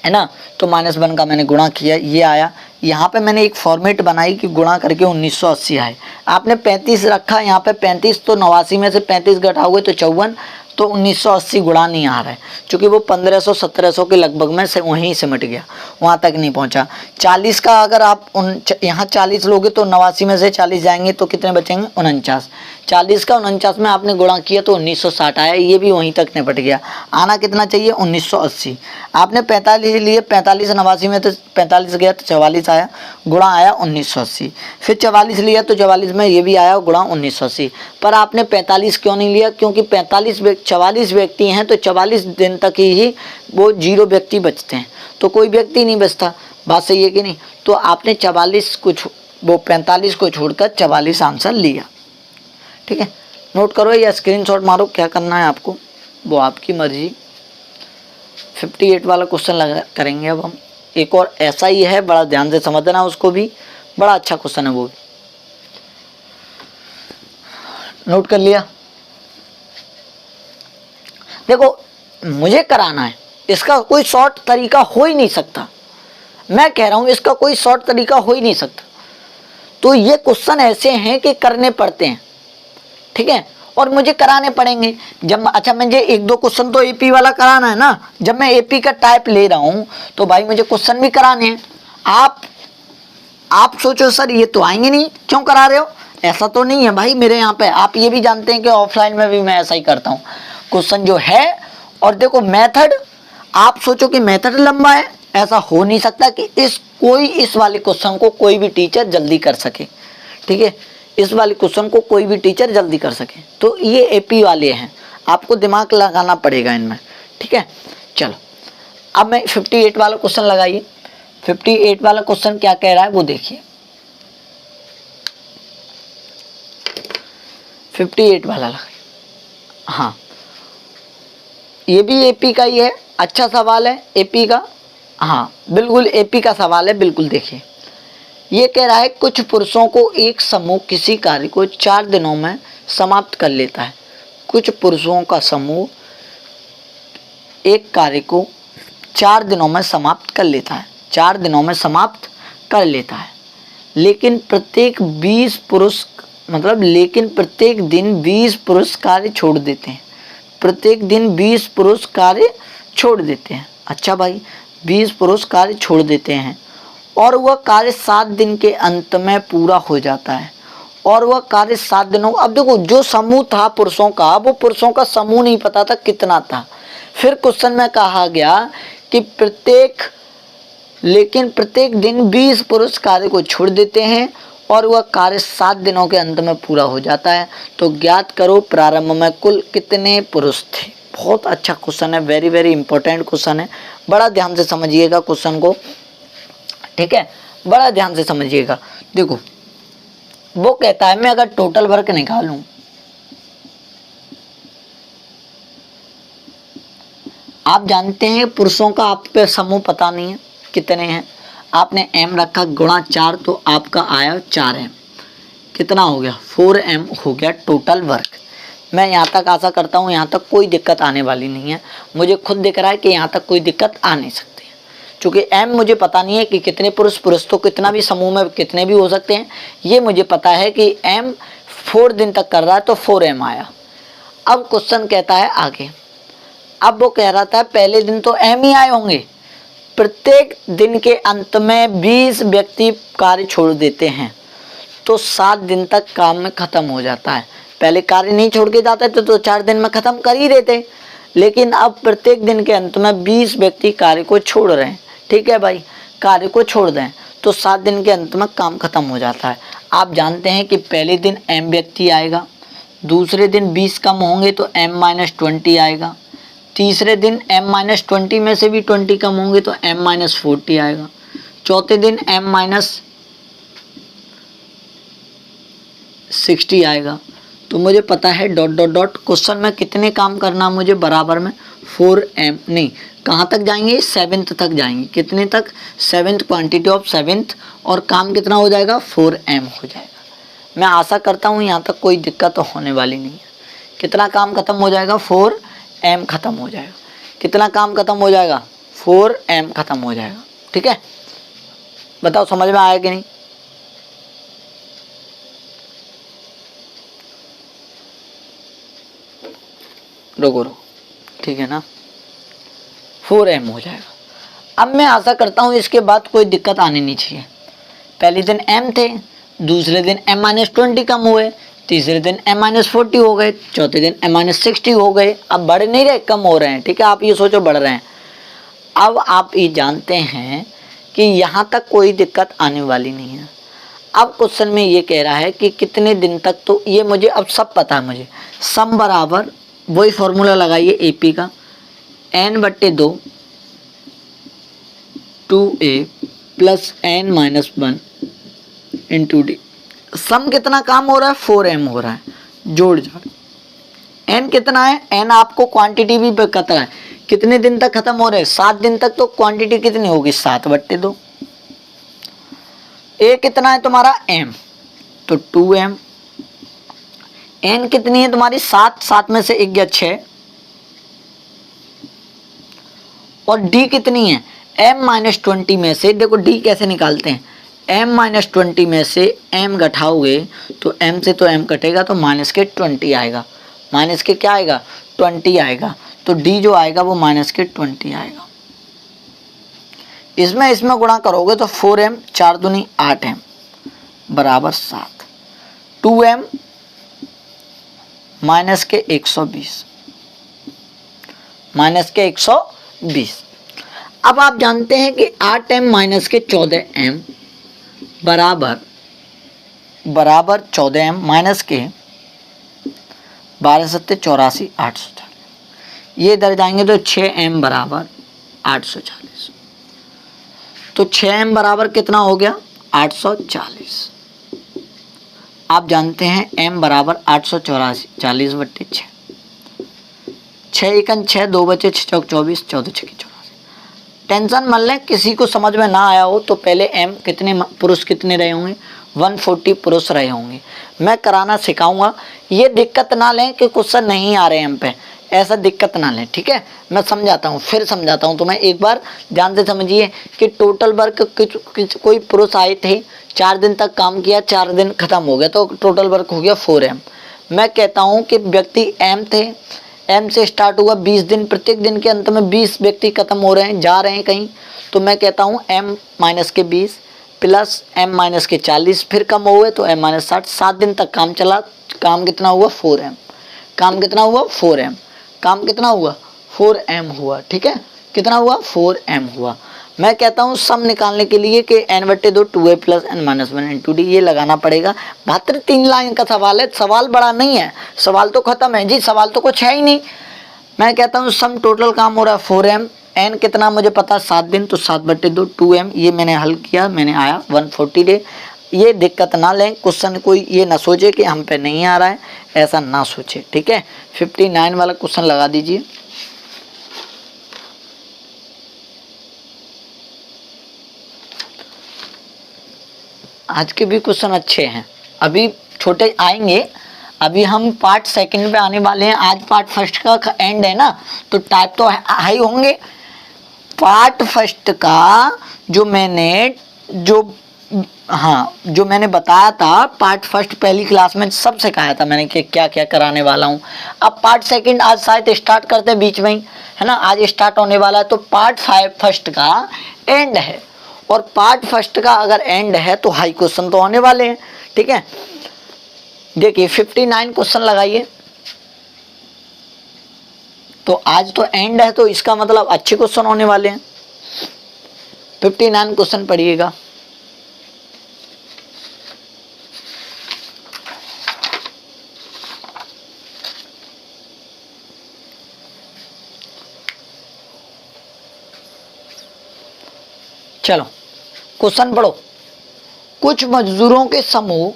है ना। तो -1 का मैंने गुणा किया, ये आया। यहाँ पे मैंने एक फॉर्मेट बनाई कि गुणा करके 1980 आए। आपने 35 रखा, यहाँ पे 35, तो 89 में से 35 घटाओगे तो 54, तो 1980 गुणा नहीं आ रहा है, क्योंकि वो 1500-1700 के लगभग में से वहीं सिमट गया, वहाँ तक नहीं पहुँचा। 40 का अगर आप यहाँ 40 लोगे तो 89 में से 40 जाएंगे तो कितने बचेंगे, 49। 40 का 49 में आपने गुणा किया तो 1960 आया, ये भी वहीं तक निपट गया। आना कितना चाहिए, 1980। आपने 45 लिए, 45 89 में तो 45 गया तो 44 आया, गुणा आया 1980। फिर 44 लिया तो 44 में ये भी आया, गुणा 1980। पर आपने 45 क्यों नहीं लिया, क्योंकि 44 व्यक्ति हैं तो 44 दिन तक ही वो 0 व्यक्ति बचते हैं, तो कोई व्यक्ति नहीं बचता। बात सही है कि नहीं। तो आपने 45 को वो 45 को छोड़कर 44 आंसर लिया, ठीक है। नोट करो या स्क्रीनशॉट मारो, क्या करना है आपको वो आपकी मर्जी। 58 वाला क्वेश्चन करेंगे अब हम। एक और ऐसा ही है, बड़ा ध्यान से समझना उसको भी, बड़ा अच्छा क्वेश्चन है वो भी। नोट कर लिया। देखो मुझे कराना है, इसका कोई शॉर्ट तरीका हो ही नहीं सकता, मैं कह रहा हूं इसका कोई शॉर्ट तरीका हो ही नहीं सकता। तो ये क्वेश्चन ऐसे हैं कि करने पड़ते हैं, ठीक है, और मुझे कराने पड़ेंगे। जब अच्छा मुझे 1-2 क्वेश्चन तो AP वाला कराना है ना, जब मैं AP का टाइप ले रहा हूं तो भाई मुझे क्वेश्चन भी कराने हैं। आप सोचो सर ये तो आएंगे नहीं, क्यों करा रहे हो, ऐसा तो नहीं है भाई मेरे यहाँ पे। आप ये भी जानते हैं कि ऑफलाइन में भी मैं ऐसा ही करता हूँ, क्वेश्चन जो है। और देखो मेथड, आप सोचो कि मेथड लंबा है, ऐसा हो नहीं सकता कि इस वाले क्वेश्चन को कोई भी टीचर जल्दी कर सके, ठीक है, इस वाले क्वेश्चन को कोई भी टीचर जल्दी कर सके। तो ये AP वाले हैं, आपको दिमाग लगाना पड़ेगा इनमें, ठीक है। चलो अब मैं 58 वाला क्वेश्चन लगाइए। 58 वाला क्वेश्चन क्या कह रहा है वो देखिए। 58 वाला लगाइए, हाँ ये भी AP का ही है, अच्छा सवाल है AP का, हाँ बिल्कुल एपी का सवाल है, बिल्कुल देखिए। ये कह रहा है कुछ पुरुषों को एक समूह किसी कार्य को 4 दिनों में समाप्त कर लेता है। कुछ पुरुषों का समूह एक कार्य को 4 दिनों में समाप्त कर लेता है, 4 दिनों में समाप्त कर लेता है। लेकिन प्रत्येक 20 पुरुष लेकिन प्रत्येक दिन 20 पुरुष कार्य छोड़ देते हैं। प्रत्येक दिन 20 पुरुष कार्य छोड़ देते हैं। अच्छा भाई, 20 पुरुष कार्य छोड़ देते हैं और वह कार्य 7 दिन के अंत में पूरा हो जाता है। और वह कार्य 7 दिनों, अब देखो जो समूह था पुरुषों का, वो पुरुषों का समूह नहीं पता था कितना था। फिर क्वेश्चन में कहा गया कि प्रत्येक दिन 20 पुरुष कार्य को छोड़ देते हैं और वह कार्य 7 दिनों के अंत में पूरा हो जाता है। तो ज्ञात करो प्रारंभ में कुल कितने पुरुष थे। बहुत अच्छा क्वेश्चन है, वेरी वेरी इंपॉर्टेंट क्वेश्चन है। बड़ा ध्यान से समझिएगा क्वेश्चन को, ठीक है, बड़ा ध्यान से समझिएगा। देखो वो कहता है मैं अगर टोटल वर्क निकालूं, आप जानते हैं पुरुषों का आप पे समूह पता नहीं है कितने हैं, आपने m रखा गुणा 4 तो आपका आया 4m, कितना हो गया 4m हो गया टोटल वर्क। मैं यहाँ तक आशा करता हूँ यहाँ तक कोई दिक्कत आने वाली नहीं है। मुझे खुद दिख रहा है कि यहाँ तक कोई दिक्कत आ नहीं सकती है, क्योंकि m मुझे पता नहीं है कि कितने पुरुष तो कितना भी समूह में कितने भी हो सकते हैं। ये मुझे पता है कि m 4 दिन तक कर रहा है तो 4m आया। अब क्वेश्चन कहता है आगे, अब वो कह रहा था पहले दिन तो m ही आए होंगे, प्रत्येक दिन के अंत में 20 व्यक्ति कार्य छोड़ देते हैं तो 7 दिन तक काम में खत्म हो जाता है। पहले कार्य नहीं छोड़ के जाते थे तो 4 दिन में खत्म कर ही देते, लेकिन अब प्रत्येक दिन के अंत में 20 व्यक्ति कार्य को छोड़ रहे हैं। ठीक है भाई, कार्य को छोड़ दें तो 7 दिन के अंत में काम खत्म हो जाता है। आप जानते हैं कि पहले दिन m व्यक्ति आएगा, दूसरे दिन 20 कम होंगे तो m-20 आएगा, तीसरे दिन m-20 में से भी 20 कम होंगे तो m-40 आएगा, चौथे दिन m-60 आएगा। तो मुझे पता है डॉट डॉट डॉट क्वेश्चन में कितने काम करना मुझे बराबर में 4m नहीं, कहाँ तक जाएंगे 7th तक जाएंगे। कितने तक 7th, क्वांटिटी ऑफ 7th, और काम कितना हो जाएगा 4m हो जाएगा। मैं आशा करता हूँ यहाँ तक कोई दिक्कत तो होने वाली नहीं है। कितना काम खत्म हो जाएगा 4m खत्म हो जाएगा। कितना काम खत्म हो जाएगा 4m खत्म हो जाएगा। ठीक है, बताओ समझ में आया कि नहीं। रोको, ठीक है ना, 4m हो जाएगा। अब मैं आशा करता हूँ इसके बाद कोई दिक्कत आनी नहीं चाहिए। पहले दिन m थे, दूसरे दिन m-20 कम हुए, तीसरे दिन m-40 हो गए, चौथे दिन m-60 हो गए। अब बढ़ नहीं रहे, कम हो रहे हैं। ठीक है, आप ये सोचो बढ़ रहे हैं। अब आप ये जानते हैं कि यहाँ तक कोई दिक्कत आने वाली नहीं है। अब क्वेश्चन में ये कह रहा है कि कितने दिन तक, तो ये मुझे अब सब पता है। मुझे सम बराबर वही फॉर्मूला लगाइए AP का, n/2 2a plus n-1 into D. सम कितना काम हो रहा है 4m हो रहा है, जोड़ जाड़। n कितना है, n आपको क्वांटिटी भी पता है कितने दिन तक खत्म हो रहे हैं 7 दिन तक। तो क्वांटिटी कितनी होगी 7/2। a कितना है तुम्हारा m, तो 2m। n कितनी है तुम्हारी 7, 7 में से 1 गया 6, और d कितनी है m-20 में से, देखो d कैसे निकालते हैं, m-20 में से m घटाओगे तो m से तो m कटेगा तो माइनस के 20 आएगा। माइनस के क्या आएगा 20 आएगा, तो d जो आएगा वो माइनस के 20 आएगा। इसमें गुणा करोगे तो 4m 4 दूनी 8m बराबर 7, 2m माइनस के 120, माइनस के 120। अब आप जानते हैं कि 8m माइनस के 14m बराबर 14m माइनस के 12 7 84 840। ये इधर जाएंगे तो 6m बराबर 840। तो 6m बराबर कितना हो गया 840। आप जानते हैं m बराबर 884, 40/6, 6 एकन 6, 2 बचे 6 चौक 24, 14 6 84। टेंशन मान लें किसी को समझ में ना आया हो तो पहले एम कितने पुरुष कितने रहे होंगे, 140 पुरुष रहे होंगे। मैं कराना सिखाऊंगा, ये दिक्कत ना लें कि क्वेश्चन नहीं आ रहे एम पे, ऐसा दिक्कत ना लें, ठीक है। मैं समझाता हूँ, फिर समझाता हूँ, तो मैं एक बार ध्यान से समझिए कि टोटल वर्क कोई पुरुष आए थे, 4 दिन तक काम किया, 4 दिन खत्म हो गया, तो टोटल वर्क हो गया 4m। मैं कहता हूँ कि व्यक्ति एम थे, एम से स्टार्ट हुआ 20 दिन, प्रत्येक दिन के अंत में 20 व्यक्ति खत्म हो रहे हैं, जा रहे हैं कहीं, तो मैं कहता हूँ m माइनस के 20 प्लस m माइनस के 40, फिर कम हुए तो m माइनस 60। 7 दिन तक काम चला, काम कितना हुआ 4m, काम कितना हुआ 4m, काम कितना हुआ 4m हुआ, ठीक है, कितना हुआ 4m हुआ। मैं कहता हूँ सम निकालने के लिए कि n/2 2a plus n minus 1 into D, ये लगाना पड़ेगा। मात्र 3 लाइन का सवाल है, सवाल बड़ा नहीं है, सवाल तो खत्म है जी, सवाल तो कुछ है ही नहीं। मैं कहता हूँ सम टोटल काम हो रहा है 4m, n कितना मुझे पता 7 दिन, तो 7/2 2m, ये मैंने हल किया, मैंने आया 140 डे। ये दिक्कत ना लें, क्वेश्चन कोई ये ना सोचे कि हम पे नहीं आ रहा है, ऐसा ना सोचे, ठीक है। 59 वाला क्वेश्चन लगा दीजिए। आज के भी क्वेश्चन अच्छे हैं, अभी छोटे आएंगे, अभी हम पार्ट सेकंड पे आने वाले हैं। आज पार्ट फर्स्ट का एंड है ना, तो टाइप तो हाई होंगे। पार्ट फर्स्ट का जो मैंने जो मैंने बताया था, पार्ट फर्स्ट पहली क्लास में सब सिखाया था मैंने कि क्या क्या कराने वाला हूँ। अब पार्ट सेकंड आज शायद स्टार्ट करते हैं बीच में ही, है ना, आज स्टार्ट होने वाला है। तो पार्ट फर्स्ट का एंड है, और पार्ट फर्स्ट का अगर एंड है तो हाई क्वेश्चन तो होने वाले हैं, ठीक है। देखिए 59 क्वेश्चन लगाइए, तो आज तो एंड है, तो इसका मतलब अच्छे क्वेश्चन होने वाले हैं। 59 क्वेश्चन पढ़िएगा। चलो क्वेश्चन पढ़ो। कुछ मजदूरों के समूह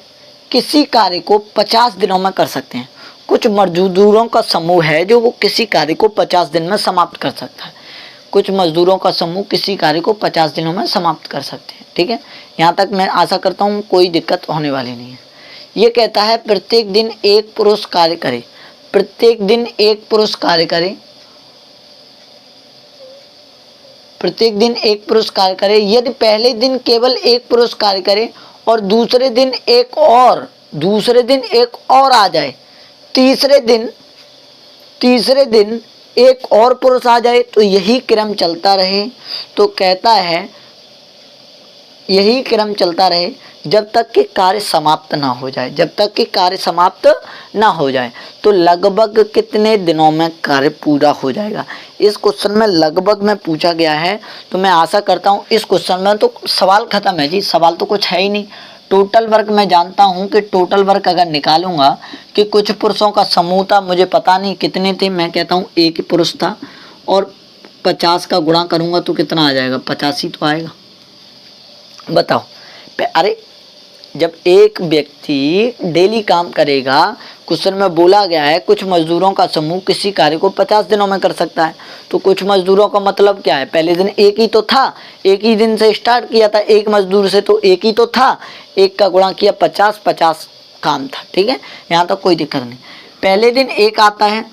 किसी कार्य को 50 दिनों में कर सकते हैं। कुछ मजदूरों का समूह है जो वो किसी कार्य को 50 दिन में समाप्त कर सकता है। कुछ मजदूरों का समूह किसी कार्य को 50 दिनों में समाप्त कर सकते हैं, ठीक है। यहाँ तक मैं आशा करता हूँ कोई दिक्कत होने वाली नहीं है। ये कहता है प्रत्येक दिन एक पुरुष कार्य करे, प्रत्येक दिन एक पुरुष कार्य करे, प्रत्येक दिन एक पुरुष कार्य करे। यदि पहले दिन केवल एक पुरुष कार्य करे और दूसरे दिन एक और आ जाए, तीसरे दिन एक और पुरुष आ जाए, तो यही क्रम चलता रहे। तो कहता है यही क्रम चलता रहे जब तक कि कार्य समाप्त ना हो जाए, जब तक कि कार्य समाप्त ना हो जाए। तो लगभग कितने दिनों में कार्य पूरा हो जाएगा। इस क्वेश्चन में लगभग में पूछा गया है, तो मैं आशा करता हूँ इस क्वेश्चन में तो सवाल खत्म है जी, सवाल तो कुछ है ही नहीं। टोटल वर्क मैं जानता हूँ कि टोटल वर्क अगर निकालूंगा कि कुछ पुरुषों का समूह था, मुझे पता नहीं कितने थे, मैं कहता हूँ एक ही पुरुष था, और 50 का गुणा करूँगा तो कितना आ जाएगा, 85 ही तो आएगा। बताओ, अरे जब एक व्यक्ति डेली काम करेगा, क्वेश्चन में बोला गया है कुछ मजदूरों का समूह किसी कार्य को 50 दिनों में कर सकता है, तो कुछ मजदूरों का मतलब क्या है, पहले दिन एक ही तो था, एक ही दिन से स्टार्ट किया था, एक मजदूर से तो एक ही तो था, एक का गुणा किया 50 काम था, ठीक है। यहाँ तक कोई दिक्कत नहीं। पहले दिन एक आता है,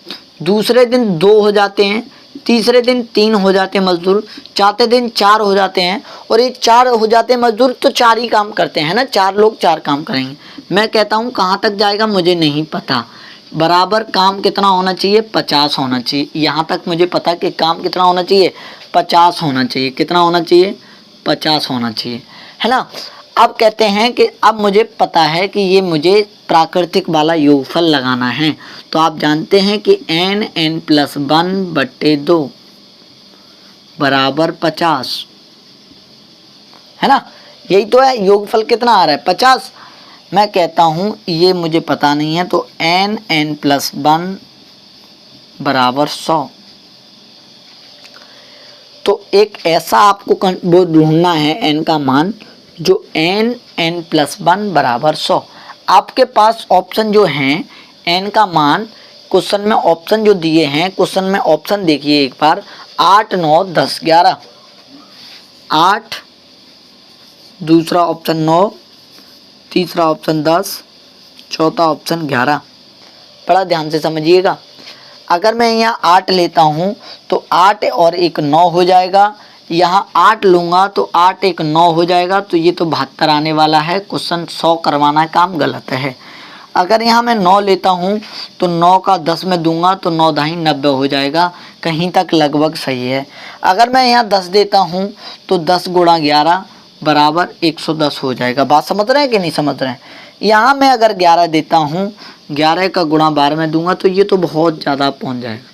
दूसरे दिन 2 हो जाते हैं, तीसरे दिन 3 हो जाते हैं मजदूर, चौथे दिन 4 हो जाते हैं, और ये 4 हो जाते हैं मजदूर तो 4 ही काम करते हैं ना, 4 लोग 4 काम करेंगे। मैं कहता हूँ कहाँ तक जाएगा मुझे नहीं पता, बराबर काम कितना होना चाहिए, 50 होना चाहिए। यहाँ तक मुझे पता कि काम कितना होना चाहिए, 50 होना चाहिए। कितना होना चाहिए, 50 होना चाहिए, है ना। अब कहते हैं कि अब मुझे पता है कि ये मुझे प्राकृतिक वाला योगफल लगाना है, तो आप जानते हैं कि n+1/2 बराबर 50, है ना। यही तो है, योगफल कितना आ रहा है 50। मैं कहता हूँ ये मुझे पता नहीं है, तो n+1 बराबर 100। तो एक ऐसा आपको वो ढूंढना है n का मान जो n+1 बराबर 100। आपके पास ऑप्शन जो हैं n का मान, क्वेश्चन में ऑप्शन जो दिए हैं, क्वेश्चन में ऑप्शन देखिए एक बार, 8, 9, 10, 11, 8, दूसरा ऑप्शन 9, तीसरा ऑप्शन 10, चौथा ऑप्शन 11। बड़ा ध्यान से समझिएगा। अगर मैं यहाँ 8 लेता हूँ तो 8 और 1 9 हो जाएगा। यहाँ 8 लूँगा तो 8 1 9 हो जाएगा। तो ये तो 72 आने वाला है। क्वेश्चन 100 करवाना काम गलत है। अगर यहाँ मैं 9 लेता हूँ तो 9 का 10 में दूंगा तो 9 दाही 90 हो जाएगा। कहीं तक लगभग सही है। अगर मैं यहाँ 10 देता हूँ तो 10 गुणा 11 बराबर 110 हो जाएगा। बात समझ रहे हैं कि नहीं समझ रहे हैं? यहाँ मैं अगर 11 देता हूँ, 11 का गुणा 12 में दूंगा तो ये तो बहुत ज़्यादा पहुँच जाएगा।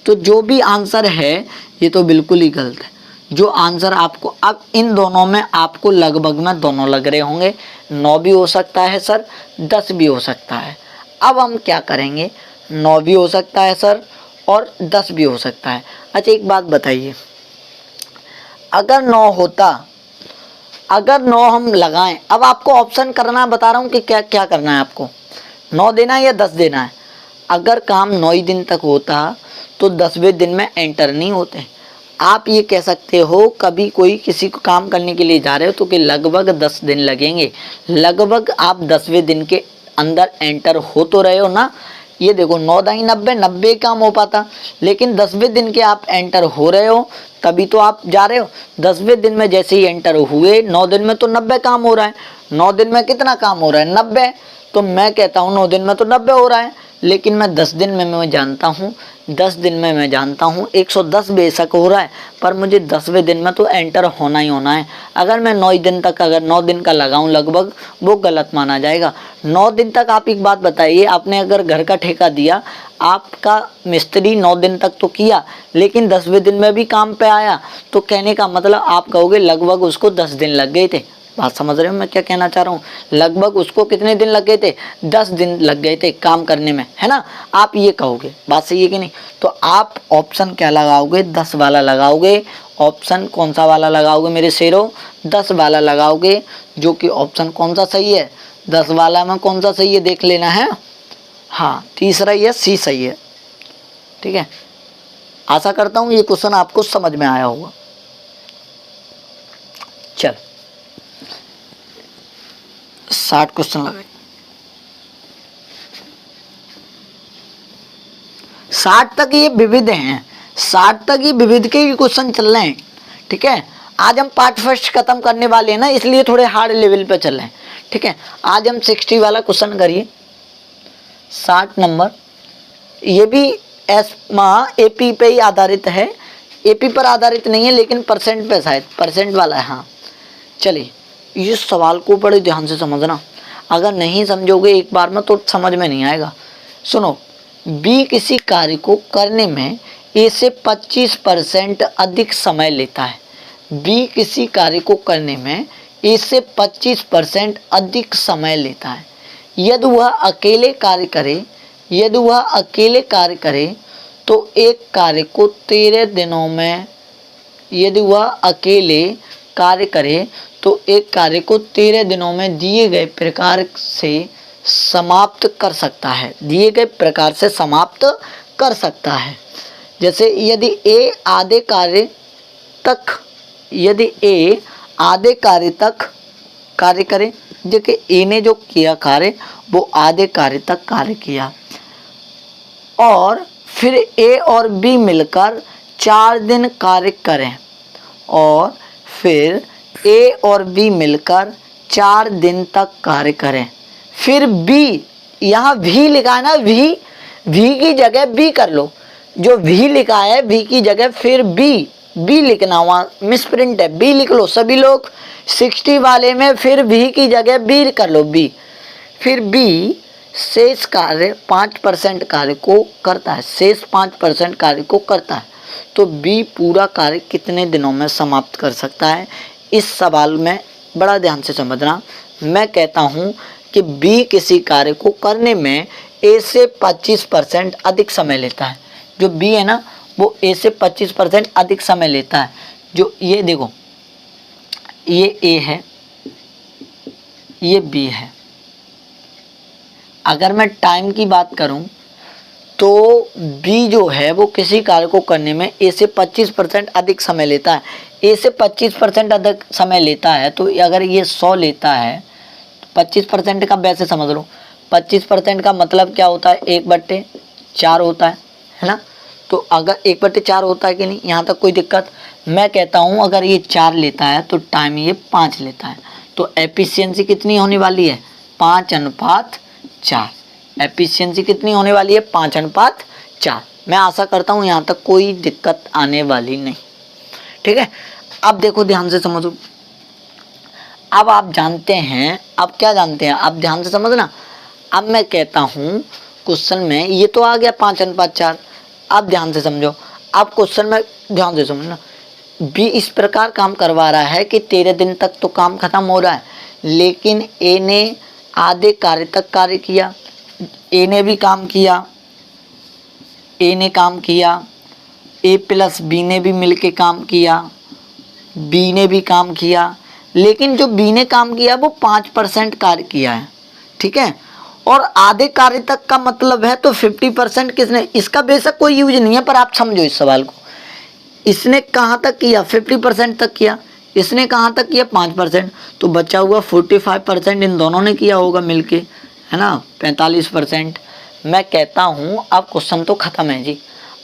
तो जो भी आंसर है ये तो बिल्कुल ही गलत है। जो आंसर आपको, अब इन दोनों में आपको लगभग में दोनों लग रहे होंगे। 9 भी हो सकता है सर, 10 भी हो सकता है। अब हम क्या करेंगे, 9 भी हो सकता है सर और 10 भी हो सकता है। अच्छा एक बात बताइए, अगर 9 होता, अगर 9 हम लगाएं, अब आपको ऑप्शन करना बता रहा हूँ कि क्या क्या करना है आपको, 9 देना है या 10 देना है। अगर काम 9 ही दिन तक होता तो 10वें दिन में एंटर नहीं होते। आप ये कह सकते हो कभी कोई किसी को काम करने के लिए जा रहे हो तो कि लगभग 10 दिन लगेंगे, लगभग आप 10वें दिन के अंदर एंटर हो तो रहे हो ना। ये देखो 9 दाई 90, 90 काम हो पाता, लेकिन 10वें दिन के आप एंटर हो रहे हो तभी तो आप जा रहे हो। 10वें दिन में जैसे ही एंटर हुए, 9 दिन में तो 90 काम हो रहा है। 9 दिन में कितना काम हो रहा है, 90। तो मैं कहता हूँ 9 दिन में तो 90 हो रहा है, लेकिन मैं 10 दिन में मैं जानता हूँ, 10 दिन में मैं जानता हूँ 110 बेशक हो रहा है, पर मुझे 10वें दिन में तो एंटर होना ही होना है। अगर मैं 9 दिन तक, अगर 9 दिन का लगाऊं लगभग, वो गलत माना जाएगा। 9 दिन तक आप एक बात बताइए, आपने अगर घर का ठेका दिया, आपका मिस्त्री 9 दिन तक तो किया, लेकिन 10वें दिन में भी काम पे आया, तो कहने का मतलब आप कहोगे लगभग उसको 10 दिन लग गए थे। बात समझ रहे हो मैं क्या कहना चाह रहा हूँ? लगभग उसको कितने दिन लग गए थे, 10 दिन लग गए थे काम करने में, है ना। आप ये कहोगे, बात सही है कि नहीं? तो आप ऑप्शन क्या लगाओगे, 10 वाला लगाओगे। ऑप्शन कौन सा वाला लगाओगे मेरे शेरों, 10 वाला लगाओगे। जो कि ऑप्शन कौन सा सही है, 10 वाला में कौन सा सही है देख लेना है। हाँ तीसरा ये सी सही है, ठीक है। आशा करता हूँ ये क्वेश्चन आपको समझ में आया होगा। चल 60 क्वेश्चन लगे, 60 तक ये विविध हैं, 60 तक ये विविध के ही क्वेश्चन चल रहे हैं, ठीक है। आज हम पार्ट फर्स्ट खत्म करने वाले हैं ना, इसलिए थोड़े हार्ड लेवल पे चल रहे हैं, ठीक है। आज हम 60 वाला क्वेश्चन करिए, 60 नंबर। ये भी एपी पे ही आधारित है, एपी पर आधारित नहीं है लेकिन परसेंट पे, शायद परसेंट वाला है। हाँ चलिए, इस सवाल को बड़े ध्यान से समझना, अगर नहीं समझोगे एक बार में तो समझ में नहीं आएगा। सुनो, बी किसी कार्य को करने में ए से 25% अधिक समय लेता है। बी किसी कार्य को करने में ए से 25% अधिक समय लेता है। यदि वह अकेले कार्य करे, यदि वह अकेले कार्य करे तो एक कार्य को 13 दिनों में, यदि वह अकेले कार्य करे तो एक कार्य को 13 दिनों में दिए गए प्रकार से समाप्त कर सकता है, दिए गए प्रकार से समाप्त कर सकता है। जैसे यदि ए आधे कार्य तक, यदि ए आधे कार्य तक कार्य करे, देखिए ए ने जो किया कार्य वो आधे कार्य तक कार्य किया, और फिर ए और बी मिलकर 4 दिन कार्य करें, और फिर ए और बी मिलकर 4 दिन तक कार्य करें, फिर बी, यहाँ भी लिखा है ना, भी की जगह बी कर लो, जो भी लिखा है भी की जगह फिर बी लिखना, वहाँ मिसप्रिंट है, बी लिख लो सभी लोग। 60 वाले में फिर भी की जगह बी कर लो, बी। फिर बी शेष कार्य 5% कार्य को करता है, शेष 5% कार्य को करता है। तो बी पूरा कार्य कितने दिनों में समाप्त कर सकता है? इस सवाल में बड़ा ध्यान से समझना। मैं कहता हूँ कि बी किसी कार्य को करने में ए से 25% अधिक समय लेता है। जो बी है ना वो ए से 25% अधिक समय लेता है। जो ये देखो, ये ए है, ये बी है। अगर मैं टाइम की बात करूं तो बी जो है वो किसी कार्य को करने में ए से 25% अधिक समय लेता है। ए से 25% अधिक समय लेता है, तो अगर ये 100 लेता है, 25% का वैसे समझ लो, 25% का मतलब क्या होता है, 1/4 होता है ना। तो अगर 1/4 होता है कि नहीं, यहाँ तक कोई दिक्कत। मैं कहता हूँ अगर ये 4 लेता है तो टाइम ये 5 लेता है, तो एफिशिएंसी कितनी होने वाली है, 5:4। एफिशिएंसी कितनी होने वाली है, 5:4। मैं आशा करता हूँ यहाँ तक कोई दिक्कत आने वाली नहीं, ठीक है। अब देखो ध्यान से समझो, अब आप जानते हैं, अब क्या जानते हैं, अब ध्यान से समझना। अब मैं कहता हूँ क्वेश्चन में ये तो आ गया 5:4। अब ध्यान से समझो, अब क्वेश्चन में ध्यान से समझना, बी इस प्रकार काम करवा रहा है कि 13 दिन तक तो काम खत्म हो रहा है, लेकिन ए ने आधे कार्य तक कार्य किया। ए ने भी काम किया, ए ने काम किया, ए प्लस बी ने भी मिलके काम किया, बी ने भी काम किया, लेकिन जो बी ने काम किया वो 5% कार्य किया है, ठीक है। और आधे कार्य तक का मतलब है तो 50% किसने, इसका बेशक कोई यूज नहीं है, पर आप समझो इस सवाल को। इसने कहाँ तक किया, 50% तक किया, इसने कहाँ तक किया, 5%, तो बचा हुआ 45% इन दोनों ने किया होगा मिलके, है ना, 45%। मैं कहता हूँ अब क्वेश्चन तो खत्म है जी,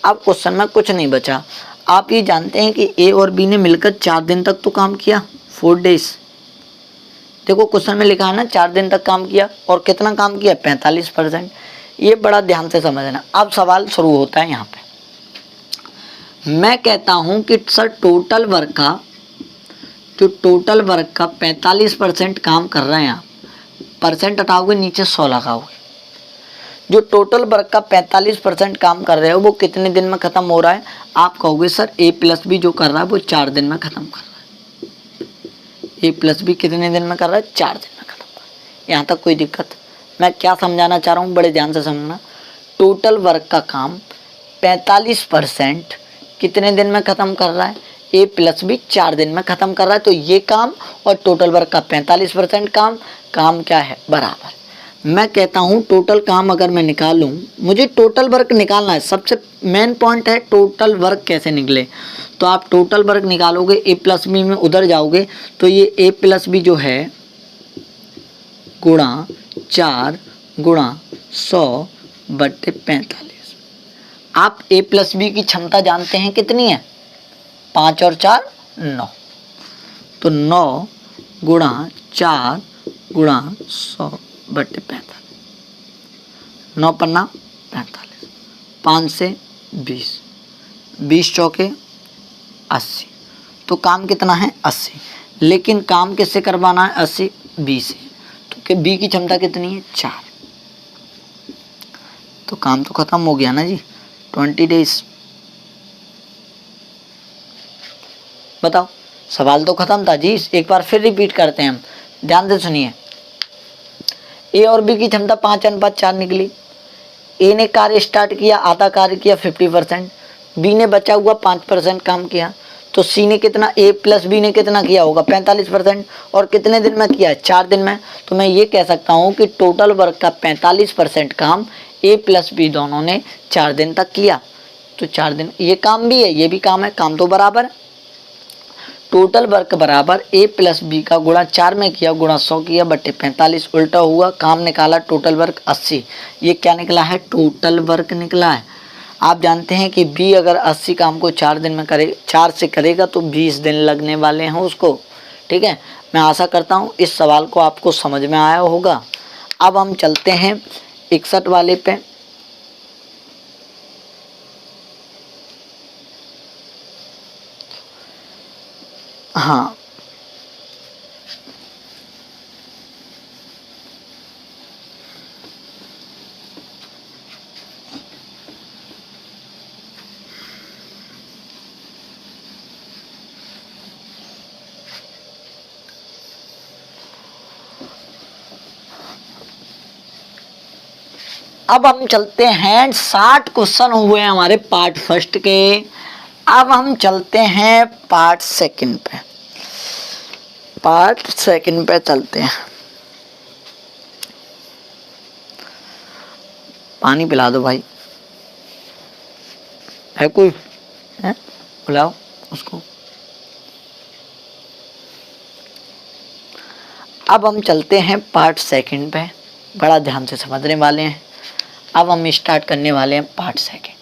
अब क्वेश्चन में कुछ नहीं बचा। आप ये जानते हैं कि ए और बी ने मिलकर 4 दिन तक तो काम किया, 4 डेज। देखो क्वेश्चन में लिखा है ना 4 दिन तक काम किया, और कितना काम किया, 45%। ये बड़ा ध्यान से समझना। अब सवाल शुरू होता है यहाँ पे। मैं कहता हूँ कि सर टोटल वर्क का 45% काम कर रहे हैं आप, परसेंट हटाओगे नीचे 100 लगाओगे, जो टोटल वर्क का 45% काम कर रहे हो वो कितने दिन में खत्म हो रहा है। आप कहोगे सर ए प्लस बी जो कर रहा है वो 4 दिन में खत्म कर रहा है। ए प्लस बी कितने दिन में कर रहा है, 4 दिन में खत्म कर रहा है। यहाँ तक कोई दिक्कत। मैं क्या समझाना चाह रहा हूँ, बड़े ध्यान से समझना। टोटल वर्क का काम 45% कितने दिन में खत्म कर रहा है, ए प्लस बी 4 दिन में खत्म कर रहा है। तो ये काम और टोटल वर्क का 45% काम क्या है, बराबर। मैं कहता हूँ टोटल काम अगर मैं निकालूँ, मुझे टोटल वर्क निकालना है, सबसे मेन पॉइंट है टोटल वर्क कैसे निकले। तो आप टोटल वर्क निकालोगे, ए प्लस बी में उधर जाओगे तो ये ए प्लस बी जो है गुणा 4 गुणा 100/45। आप ए प्लस बी की क्षमता जानते हैं कितनी है, 5 और 4 9, तो 9 गुणा 4 गुणा 100/45, 9 पन्ना 45, 5 से 20, 20 चौके 80। तो काम कितना है, 80। लेकिन काम किससे करवाना है, 80 बी से। तो बी की क्षमता कितनी है, 4। तो काम तो खत्म हो गया ना जी, 20 डेज। बताओ, सवाल तो खत्म था जी। एक बार फिर रिपीट करते हैं हम, ध्यान से सुनिए। ए और बी की क्षमता 5:4 निकली। ए ने कार्य स्टार्ट किया, आधा कार्य किया 50%, बी ने बचा हुआ 5% काम किया। तो सी ने कितना, ए प्लस बी ने कितना किया होगा, 45%, और कितने दिन में किया, 4 दिन में। तो मैं ये कह सकता हूँ कि टोटल वर्क का 45% काम ए प्लस बी दोनों ने 4 दिन तक किया। तो 4 दिन, ये काम भी है ये भी काम है, काम तो बराबर है। टोटल वर्क बराबर ए प्लस बी का गुणा 4 में किया, गुणा 100 किया बटे 45, उल्टा हुआ, काम निकाला टोटल वर्क 80। ये क्या निकला है, टोटल वर्क निकला है। आप जानते हैं कि बी अगर 80 काम को 4 दिन में करे, 4 से करेगा तो 20 दिन लगने वाले हैं उसको, ठीक है। मैं आशा करता हूँ इस सवाल को आपको समझ में आया होगा। अब हम चलते हैं 61 वाले पे। हाँ, अब हम चलते हैं, 60 क्वेश्चन हुए हमारे पार्ट फर्स्ट के। अब हम चलते हैं पार्ट सेकंड पे। पार्ट सेकंड पे चलते हैं। पानी पिला दो भाई। है कोई? है, बुलाओ उसको। अब हम चलते हैं पार्ट सेकंड पे, बड़ा ध्यान से समझने वाले हैं। अब हम स्टार्ट करने वाले हैं part second.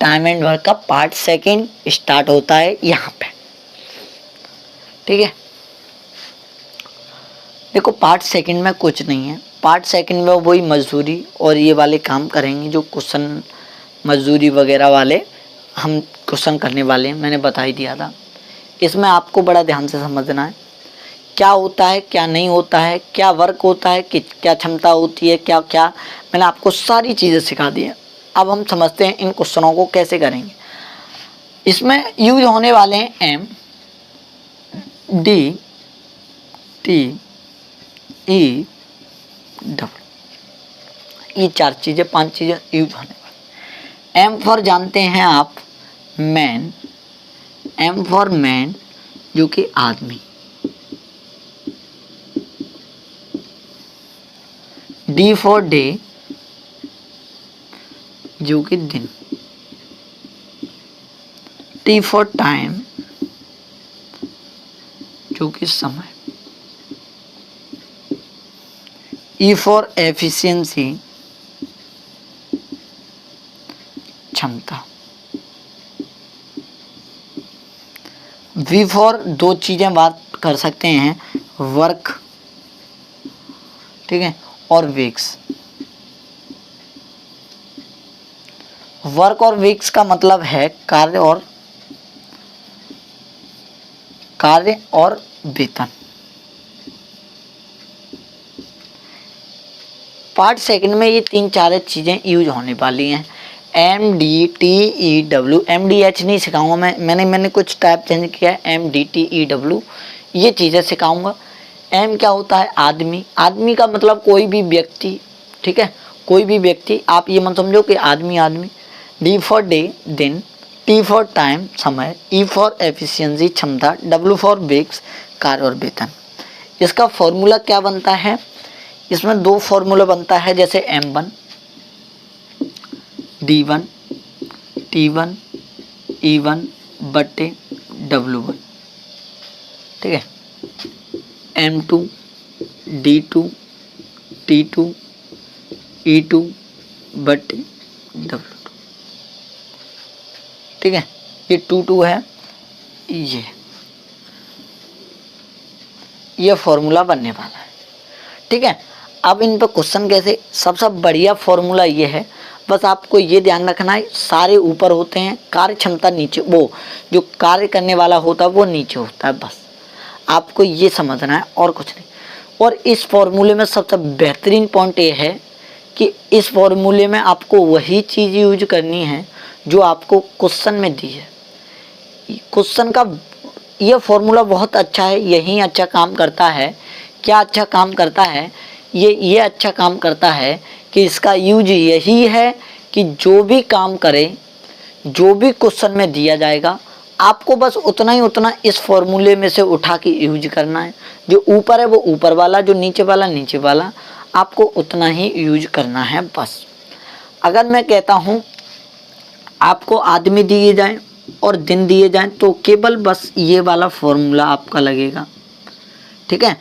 Time and work का पार्ट सेकंड स्टार्ट होता है यहाँ पे, ठीक है। देखो पार्ट सेकंड में कुछ नहीं है, पार्ट सेकंड में वही मजदूरी और ये वाले काम करेंगे जो क्वेश्चन मजदूरी वगैरह वाले हम क्वेश्चन करने वाले हैं, मैंने बता ही दिया था। इसमें आपको बड़ा ध्यान से समझना है क्या होता है क्या नहीं होता है, क्या वर्क होता है, कि क्या क्षमता होती है, क्या क्या मैंने आपको सारी चीज़ें सिखा दी हैं। अब हम समझते हैं इन क्वेश्चनों को कैसे करेंगे। इसमें यूज होने वाले हैं M D T E W, ये 4 चीज़ें 5 चीज़ें यूज होने वाली। एम फॉर जानते हैं आप मैन, एम फॉर मैन जो कि आदमी, डी फॉर डे जो कि दिन, टी फॉर टाइम जो कि समय, ई फॉर एफिशिएंसी क्षमता, वी फॉर 2 चीज़ें बात कर सकते हैं, वर्क, ठीक है, और वीक्स। वर्क और वीक्स का मतलब है कार्य और वेतन। पार्ट सेकंड में ये 3-4 चीज़ें यूज होने वाली हैं। M D T E W, M D H नहीं सिखाऊंगा मैंने कुछ टाइप चेंज किया है, M D T E W ये चीज़ें सिखाऊंगा। एम क्या होता है? आदमी, आदमी का मतलब कोई भी व्यक्ति, ठीक है, कोई भी व्यक्ति, आप ये मत समझो कि आदमी आदमी। डी फॉर डे दिन, टी फॉर टाइम समय, ई फॉर एफिशिएंसी क्षमता, डब्ल्यू फॉर वीक्स कार्य और वेतन। इसका फॉर्मूला क्या बनता है? इसमें 2 फॉर्मूला बनता है, जैसे M1 D1 T1 E1 बट्टे W1, ठीक है, M2 D2 T2 E2 बट्टे W2, ठीक है। ये 2 है, ये फॉर्मूला बनने वाला है, ठीक है। अब इन पर क्वेश्चन कैसे, सबसे बढ़िया फॉर्मूला ये है, बस आपको ये ध्यान रखना है, सारे ऊपर होते हैं, कार्य क्षमता नीचे, वो जो कार्य करने वाला होता है वो नीचे होता है, बस आपको ये समझना है और कुछ नहीं। और इस फॉर्मूले में सबसे बेहतरीन पॉइंट ये है कि इस फॉर्मूले में आपको वही चीज़ यूज करनी है जो आपको क्वेश्चन में दी है। क्वेश्चन का ये फॉर्मूला बहुत अच्छा है, यही अच्छा काम करता है। क्या अच्छा काम करता है? ये अच्छा काम करता है कि इसका यूज यही है कि जो भी काम करें, जो भी क्वेश्चन में दिया जाएगा, आपको बस उतना ही उतना इस फॉर्मूले में से उठा के यूज करना है। जो ऊपर है वो ऊपर वाला, जो नीचे वाला नीचे वाला, आपको उतना ही यूज करना है बस। अगर मैं कहता हूँ आपको आदमी दिए जाएं और दिन दिए जाएं तो केवल बस ये वाला फॉर्मूला आपका लगेगा, ठीक है।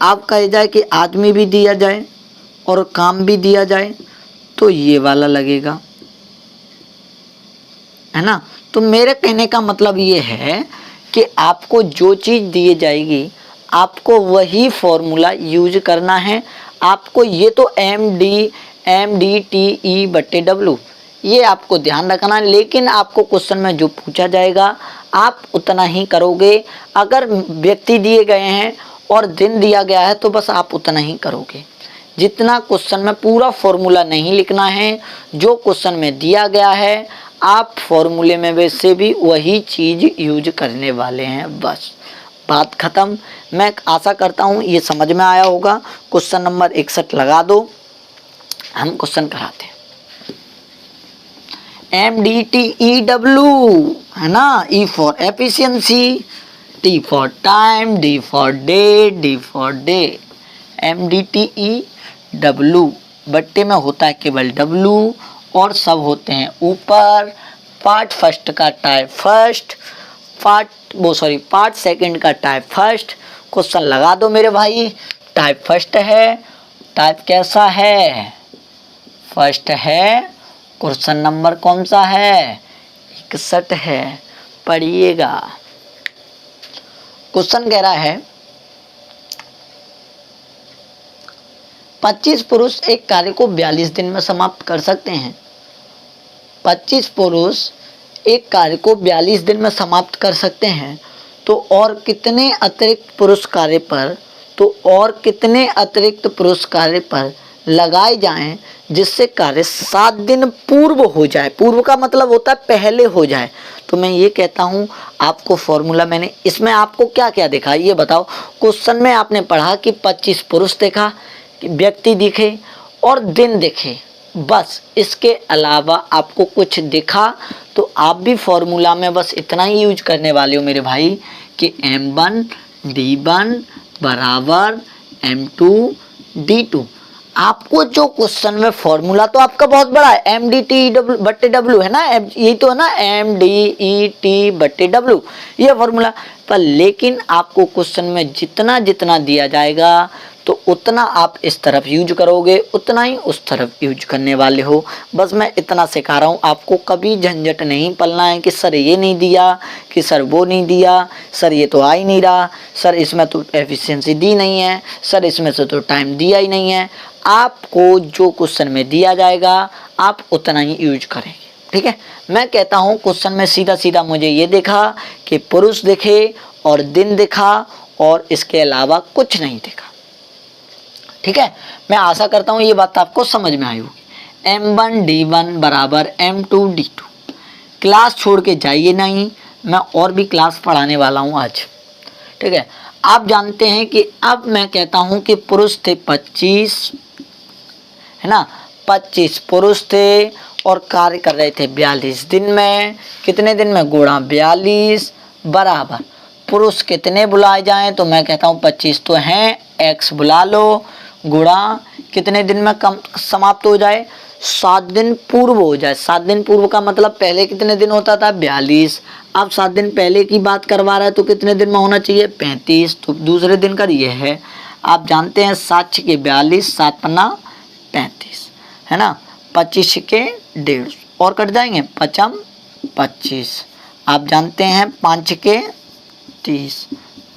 आप कहे जाए कि आदमी भी दिया जाए और काम भी दिया जाए तो ये वाला लगेगा, है ना। तो मेरे कहने का मतलब ये है कि आपको जो चीज़ दी जाएगी आपको वही फॉर्मूला यूज करना है। आपको ये तो एम डी टी ई बट्टे डब्ल्यू ये आपको ध्यान रखना है, लेकिन आपको क्वेश्चन में जो पूछा जाएगा आप उतना ही करोगे। अगर व्यक्ति दिए गए हैं और दिन दिया गया है तो बस आप उतना ही करोगे, जितना क्वेश्चन में। पूरा फॉर्मूला नहीं लिखना है, जो क्वेश्चन में दिया गया है आप फॉर्मूले में वैसे भी वही चीज़ यूज करने वाले हैं, बस बात ख़त्म। मैं आशा करता हूँ ये समझ में आया होगा। क्वेश्चन नंबर 61 लगा दो, हम क्वेश्चन कराते हैं। MDTEW है ना, E for efficiency, T for time, D for day, D for day, MDTEW, बट्टे में होता है केवल W और सब होते हैं ऊपर। पार्ट फर्स्ट का टाइप फर्स्ट, पार्ट सेकंड का टाइप फर्स्ट। क्वेश्चन लगा दो मेरे भाई। टाइप फर्स्ट है, टाइप कैसा है? फर्स्ट है। क्वेश्चन नंबर कौन सा है? 61 है। पढ़िएगा। क्वेश्चन कह रहा है 25 पुरुष एक कार्य को 42 दिन में समाप्त कर सकते हैं। 25 पुरुष एक कार्य को 42 दिन में समाप्त कर सकते हैं, तो और कितने अतिरिक्त पुरुष कार्य पर लगाए जाएं जिससे कार्य 7 दिन पूर्व हो जाए। पूर्व का मतलब होता है पहले हो जाए। तो मैं ये कहता हूँ आपको फॉर्मूला, मैंने इसमें आपको क्या क्या देखा ये बताओ। क्वेश्चन में आपने पढ़ा कि 25 पुरुष देखा, व्यक्ति दिखे और दिन दिखे, बस इसके अलावा आपको कुछ दिखा तो आप भी फॉर्मूला में बस इतना ही यूज करने वाले हो मेरे भाई कि M1 D1 बराबर M2 D2। आपको जो क्वेश्चन में फॉर्मूला तो आपका बहुत बड़ा है, MDT बट्टे W है ना, यही तो है ना, MDET बट्टे W ये फॉर्मूला पर। लेकिन आपको क्वेश्चन में जितना जितना दिया जाएगा तो उतना आप इस तरफ यूज करोगे, उतना ही उस तरफ यूज करने वाले हो। बस मैं इतना सिखा रहा हूँ आपको, कभी झंझट नहीं पलना है कि सर ये नहीं दिया, कि सर वो नहीं दिया, सर ये तो आ ही नहीं रहा, सर इसमें तो एफिशिएंसी दी नहीं है, सर इसमें से तो टाइम दिया ही नहीं है। आपको जो क्वेश्चन में दिया जाएगा आप उतना ही यूज करेंगे, ठीक है। मैं कहता हूँ क्वेश्चन में सीधा सीधा मुझे ये देखा कि पुरुष दिखे और दिन दिखा और इसके अलावा कुछ नहीं दिखा, ठीक है। मैं आशा करता हूँ ये बात आपको समझ में आई होगी। M1 D1 बराबर M2 D2। क्लास छोड़ के जाइए नहीं, मैं और भी क्लास पढ़ाने वाला हूँ आज, ठीक है। आप जानते हैं कि अब मैं कहता हूँ कि पुरुष थे 25, है ना, 25 पुरुष थे और कार्य कर रहे थे 42 दिन में। कितने दिन में? गुणा 42 बराबर पुरुष कितने बुलाए जाएं, तो मैं कहता हूँ 25 तो हैं, X बुला लो, गुणा कितने दिन में कम समाप्त हो जाए? 7 दिन पूर्व हो जाए। 7 दिन पूर्व का मतलब पहले कितने दिन होता था? 42। अब 7 दिन पहले की बात करवा रहा है तो कितने दिन में होना चाहिए? 35। तो दूसरे दिन का ये है, आप जानते हैं 7 के 42, 7 पन्ना 35, है ना, 25 के 150 और कट जाएंगे, 5 25। आप जानते हैं 5 के 30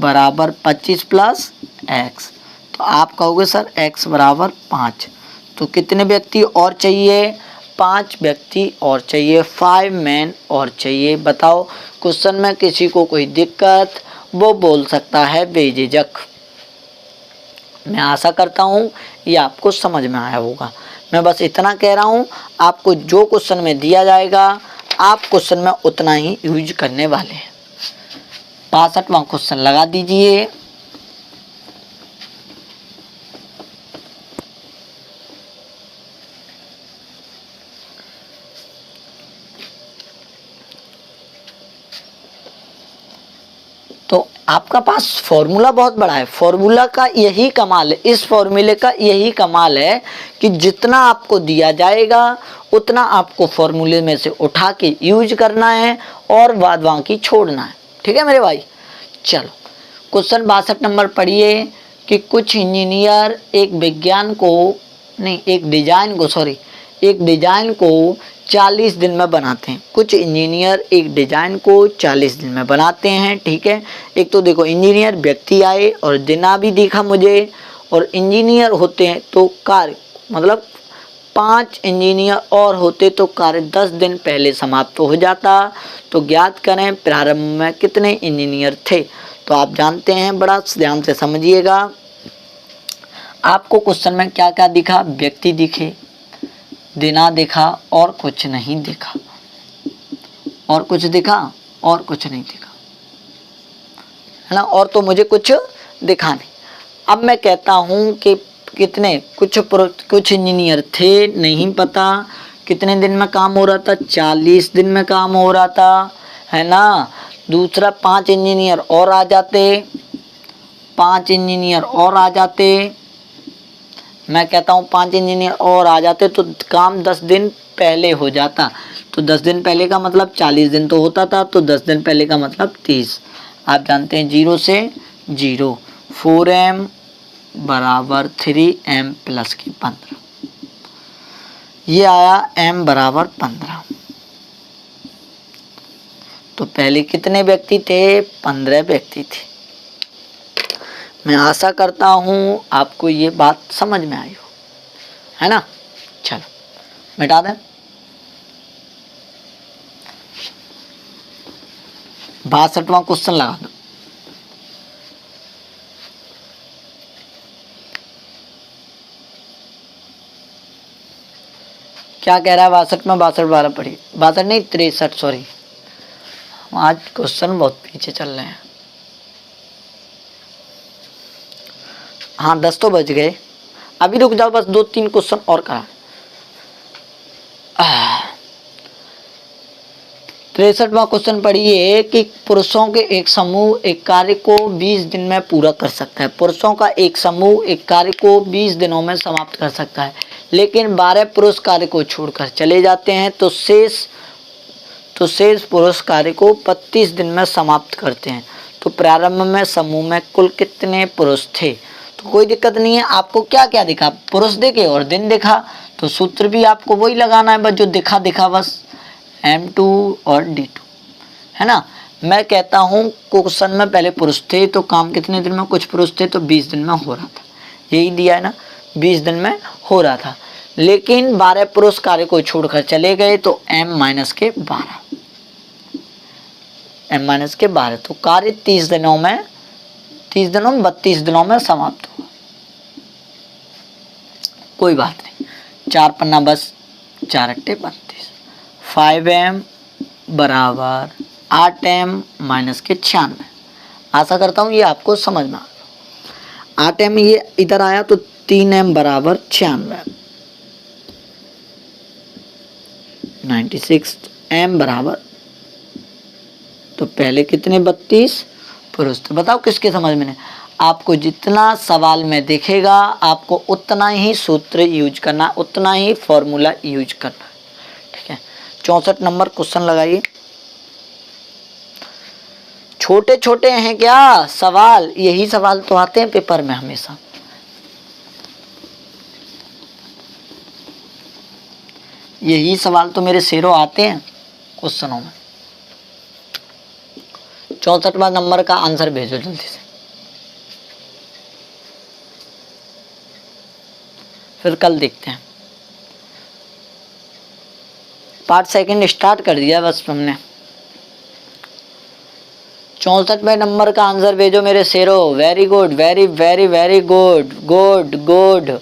बराबर 25 प्लस x। तो आप कहोगे सर x बराबर 5, तो कितने व्यक्ति और चाहिए? 5 व्यक्ति और चाहिए, 5 मैन और चाहिए। बताओ क्वेश्चन में किसी को कोई दिक्कत वो बोल सकता है बेझिझक। मैं आशा करता हूँ ये आपको समझ में आया होगा। मैं बस इतना कह रहा हूँ, आपको जो क्वेश्चन में दिया जाएगा आप क्वेश्चन में उतना ही यूज करने वाले हैं। 65वां क्वेश्चन लगा दीजिए। तो आपका पास फॉर्मूला बहुत बड़ा है। फॉर्मूला का यही कमाल है, इस फॉर्मूले का यही कमाल है कि जितना आपको दिया जाएगा उतना आपको फॉर्मूले में से उठा के यूज करना है और बाद बाकी छोड़ना है, ठीक है मेरे भाई। चलो क्वेश्चन 62 नंबर पढ़िए कि कुछ इंजीनियर एक डिजाइन को 40 दिन में बनाते हैं। कुछ इंजीनियर एक डिजाइन को 40 दिन में बनाते हैं, ठीक है। एक तो देखो इंजीनियर व्यक्ति आए और दिना भी देखा मुझे, और इंजीनियर होते हैं तो कार्य मतलब 5 इंजीनियर और होते तो कार्य 10 दिन पहले समाप्त हो जाता। तो ज्ञात करें प्रारंभ में कितने इंजीनियर थे। तो आप जानते हैं, बड़ा ध्यान से समझिएगा। आपको क्वेश्चन में क्या क्या दिखा? व्यक्ति दिखे, दिना दिखा और कुछ नहीं दिखा, और कुछ दिखा और कुछ नहीं दिखा, है ना, और तो मुझे कुछ दिखा नहीं। अब मैं कहता हूं कि कितने कुछ इंजीनियर थे, नहीं पता कितने दिन में काम हो रहा था, 40 दिन में काम हो रहा था, है ना। दूसरा 5 इंजीनियर और आ जाते, 5 इंजीनियर और आ जाते, मैं कहता हूँ 5 इंजीनियर और आ जाते तो काम 10 दिन पहले हो जाता। तो 10 दिन पहले का मतलब 40 दिन तो होता था, तो 10 दिन पहले का मतलब 30। आप जानते हैं 0 से 0, 4m बराबर 3m प्लस की 15, ये आया m बराबर 15। तो पहले कितने व्यक्ति थे? 15 व्यक्ति थे। मैं आशा करता हूँ आपको ये बात समझ में आई हो, है ना। चलो मिटा दें। 62वां क्वेश्चन लगा दो। क्या कह रहा है 62 में? 62 12 पढ़िए। 62 नहीं 63, सॉरी, आज क्वेश्चन बहुत पीछे चल रहे हैं। हाँ 10 तो बज गए, अभी रुक जाओ, बस 2-3 क्वेश्चन और करा। 63वां क्वेश्चन पढ़िए कि पुरुषों के एक समूह एक कार्य को 20 दिन में पूरा कर सकता है। पुरुषों का एक समूह एक कार्य को 20 दिनों में समाप्त कर सकता है, लेकिन 12 पुरुष कार्य को छोड़कर चले जाते हैं, तो शेष पुरुष कार्य को 32 दिन में समाप्त करते हैं। तो प्रारंभ में समूह में कुल कितने पुरुष थे? तो कोई दिक्कत नहीं है। आपको क्या क्या दिखा? पुरुष दिखे और दिन दिखा, तो सूत्र भी आपको वही लगाना है, बस जो दिखा बस M2 और D2, है ना। मैं कहता हूँ क्वेश्चन में पहले पुरुष थे तो काम कितने दिन में? कुछ पुरुष थे तो 20 दिन में हो रहा था, यही दिया है ना, 20 दिन में हो रहा था। लेकिन 12 पुरुष कार्य को छोड़कर चले गए तो M-12, तो कार्य 30 दिनों में 32 दिनों में समाप्त हुआ। कोई बात नहीं, 4 पन्ना बस, 4 अट्टे 32, 5m बराबर 8m माइनस के 96। आशा करता हूँ ये आपको समझ में आ गया। 8m ये इधर आया तो 3m बराबर 96, 96, m बराबर, तो पहले कितने? 32 पुरुष। तो बताओ किसके समझ में नहीं? आपको जितना सवाल में दिखेगा आपको उतना ही सूत्र यूज करना, उतना ही फॉर्मूला यूज करना, ठीक है। 64 नंबर क्वेश्चन लगाइए। छोटे छोटे हैं क्या सवाल? यही सवाल तो आते हैं पेपर में हमेशा। यही सवाल तो मेरे शेरों आते हैं क्वेश्चनों में। 64वां नंबर का आंसर भेजो जल्दी से, फिर कल देखते हैं। पार्ट सेकंड स्टार्ट कर दिया बस हमने। 64वें नंबर का आंसर भेजो मेरे शेरों। Very good, very very very good, good good,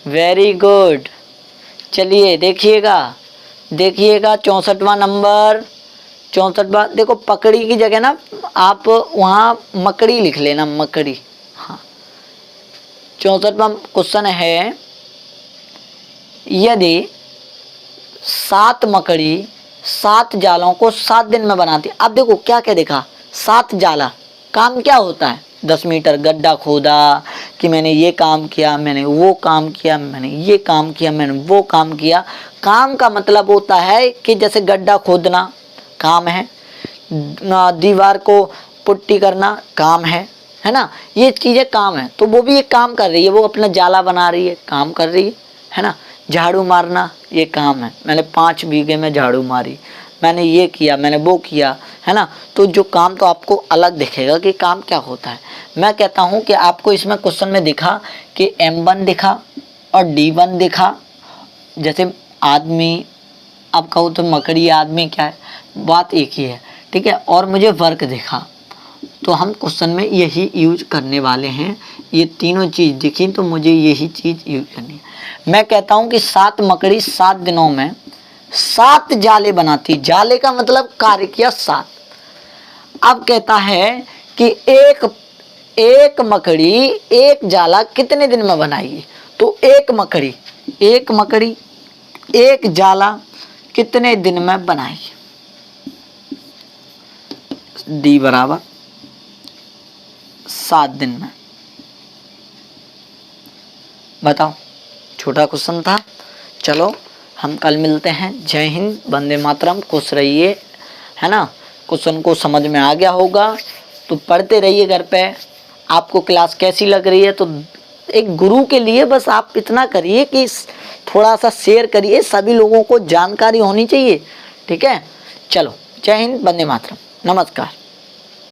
very good. चलिए देखिएगा 64वां नंबर। 64वां देखो, पकड़ी की जगह ना आप वहाँ मकड़ी लिख लेना, मकड़ी। हाँ 64वां क्वेश्चन है, यदि 7 मकड़ी 7 जालों को 7 दिन में बनाती। अब देखो क्या क्या देखा, 7 जाला, काम क्या होता है? 10 मीटर गड्ढा खोदा, कि मैंने ये काम किया, मैंने वो काम किया, मैंने ये काम किया, मैंने वो काम किया। काम का मतलब होता है कि जैसे गड्ढा खोदना काम है, दीवार को पुट्टी करना काम है ना, ये चीज़ें काम है। तो वो भी एक काम कर रही है, वो अपना जाला बना रही है, काम कर रही है ना। झाड़ू मारना ये काम है, मैंने 5 बीघे में झाड़ू मारी, मैंने ये किया, मैंने वो किया, है ना। तो जो काम तो आपको अलग दिखेगा कि काम क्या होता है। मैं कहता हूँ कि आपको इसमें क्वेश्चन में दिखा कि M1 दिखा और D1 दिखा, जैसे आदमी, अब कहो तो मकड़ी आदमी क्या है, बात एक ही है, ठीक है। और मुझे वर्क दिखा, तो हम क्वेश्चन में यही यूज करने वाले हैं। ये तीनों चीज़ दिखी तो मुझे यही चीज़ यूज करनी है। मैं कहता हूँ कि 7 मकड़ी 7 दिनों में 7 जाले बनाती। जाले का मतलब कार्य किया 7। अब कहता है कि एक मकड़ी एक जाला कितने दिन में बनाएगी? तो एक मकड़ी एक जाला कितने दिन में बनाएगी? डी बराबर 7 दिन में। बताओ, छोटा क्वेश्चन था। चलो हम कल मिलते हैं। जय हिंद, वंदे मातरम, खुश रहिए, है ना। क्वेश्चन को समझ में आ गया होगा तो पढ़ते रहिए घर पे। आपको क्लास कैसी लग रही है तो एक गुरु के लिए बस आप इतना करिए कि थोड़ा सा शेयर करिए, सभी लोगों को जानकारी होनी चाहिए, ठीक है। चलो, जय हिंद, वंदे मातरम, नमस्कार।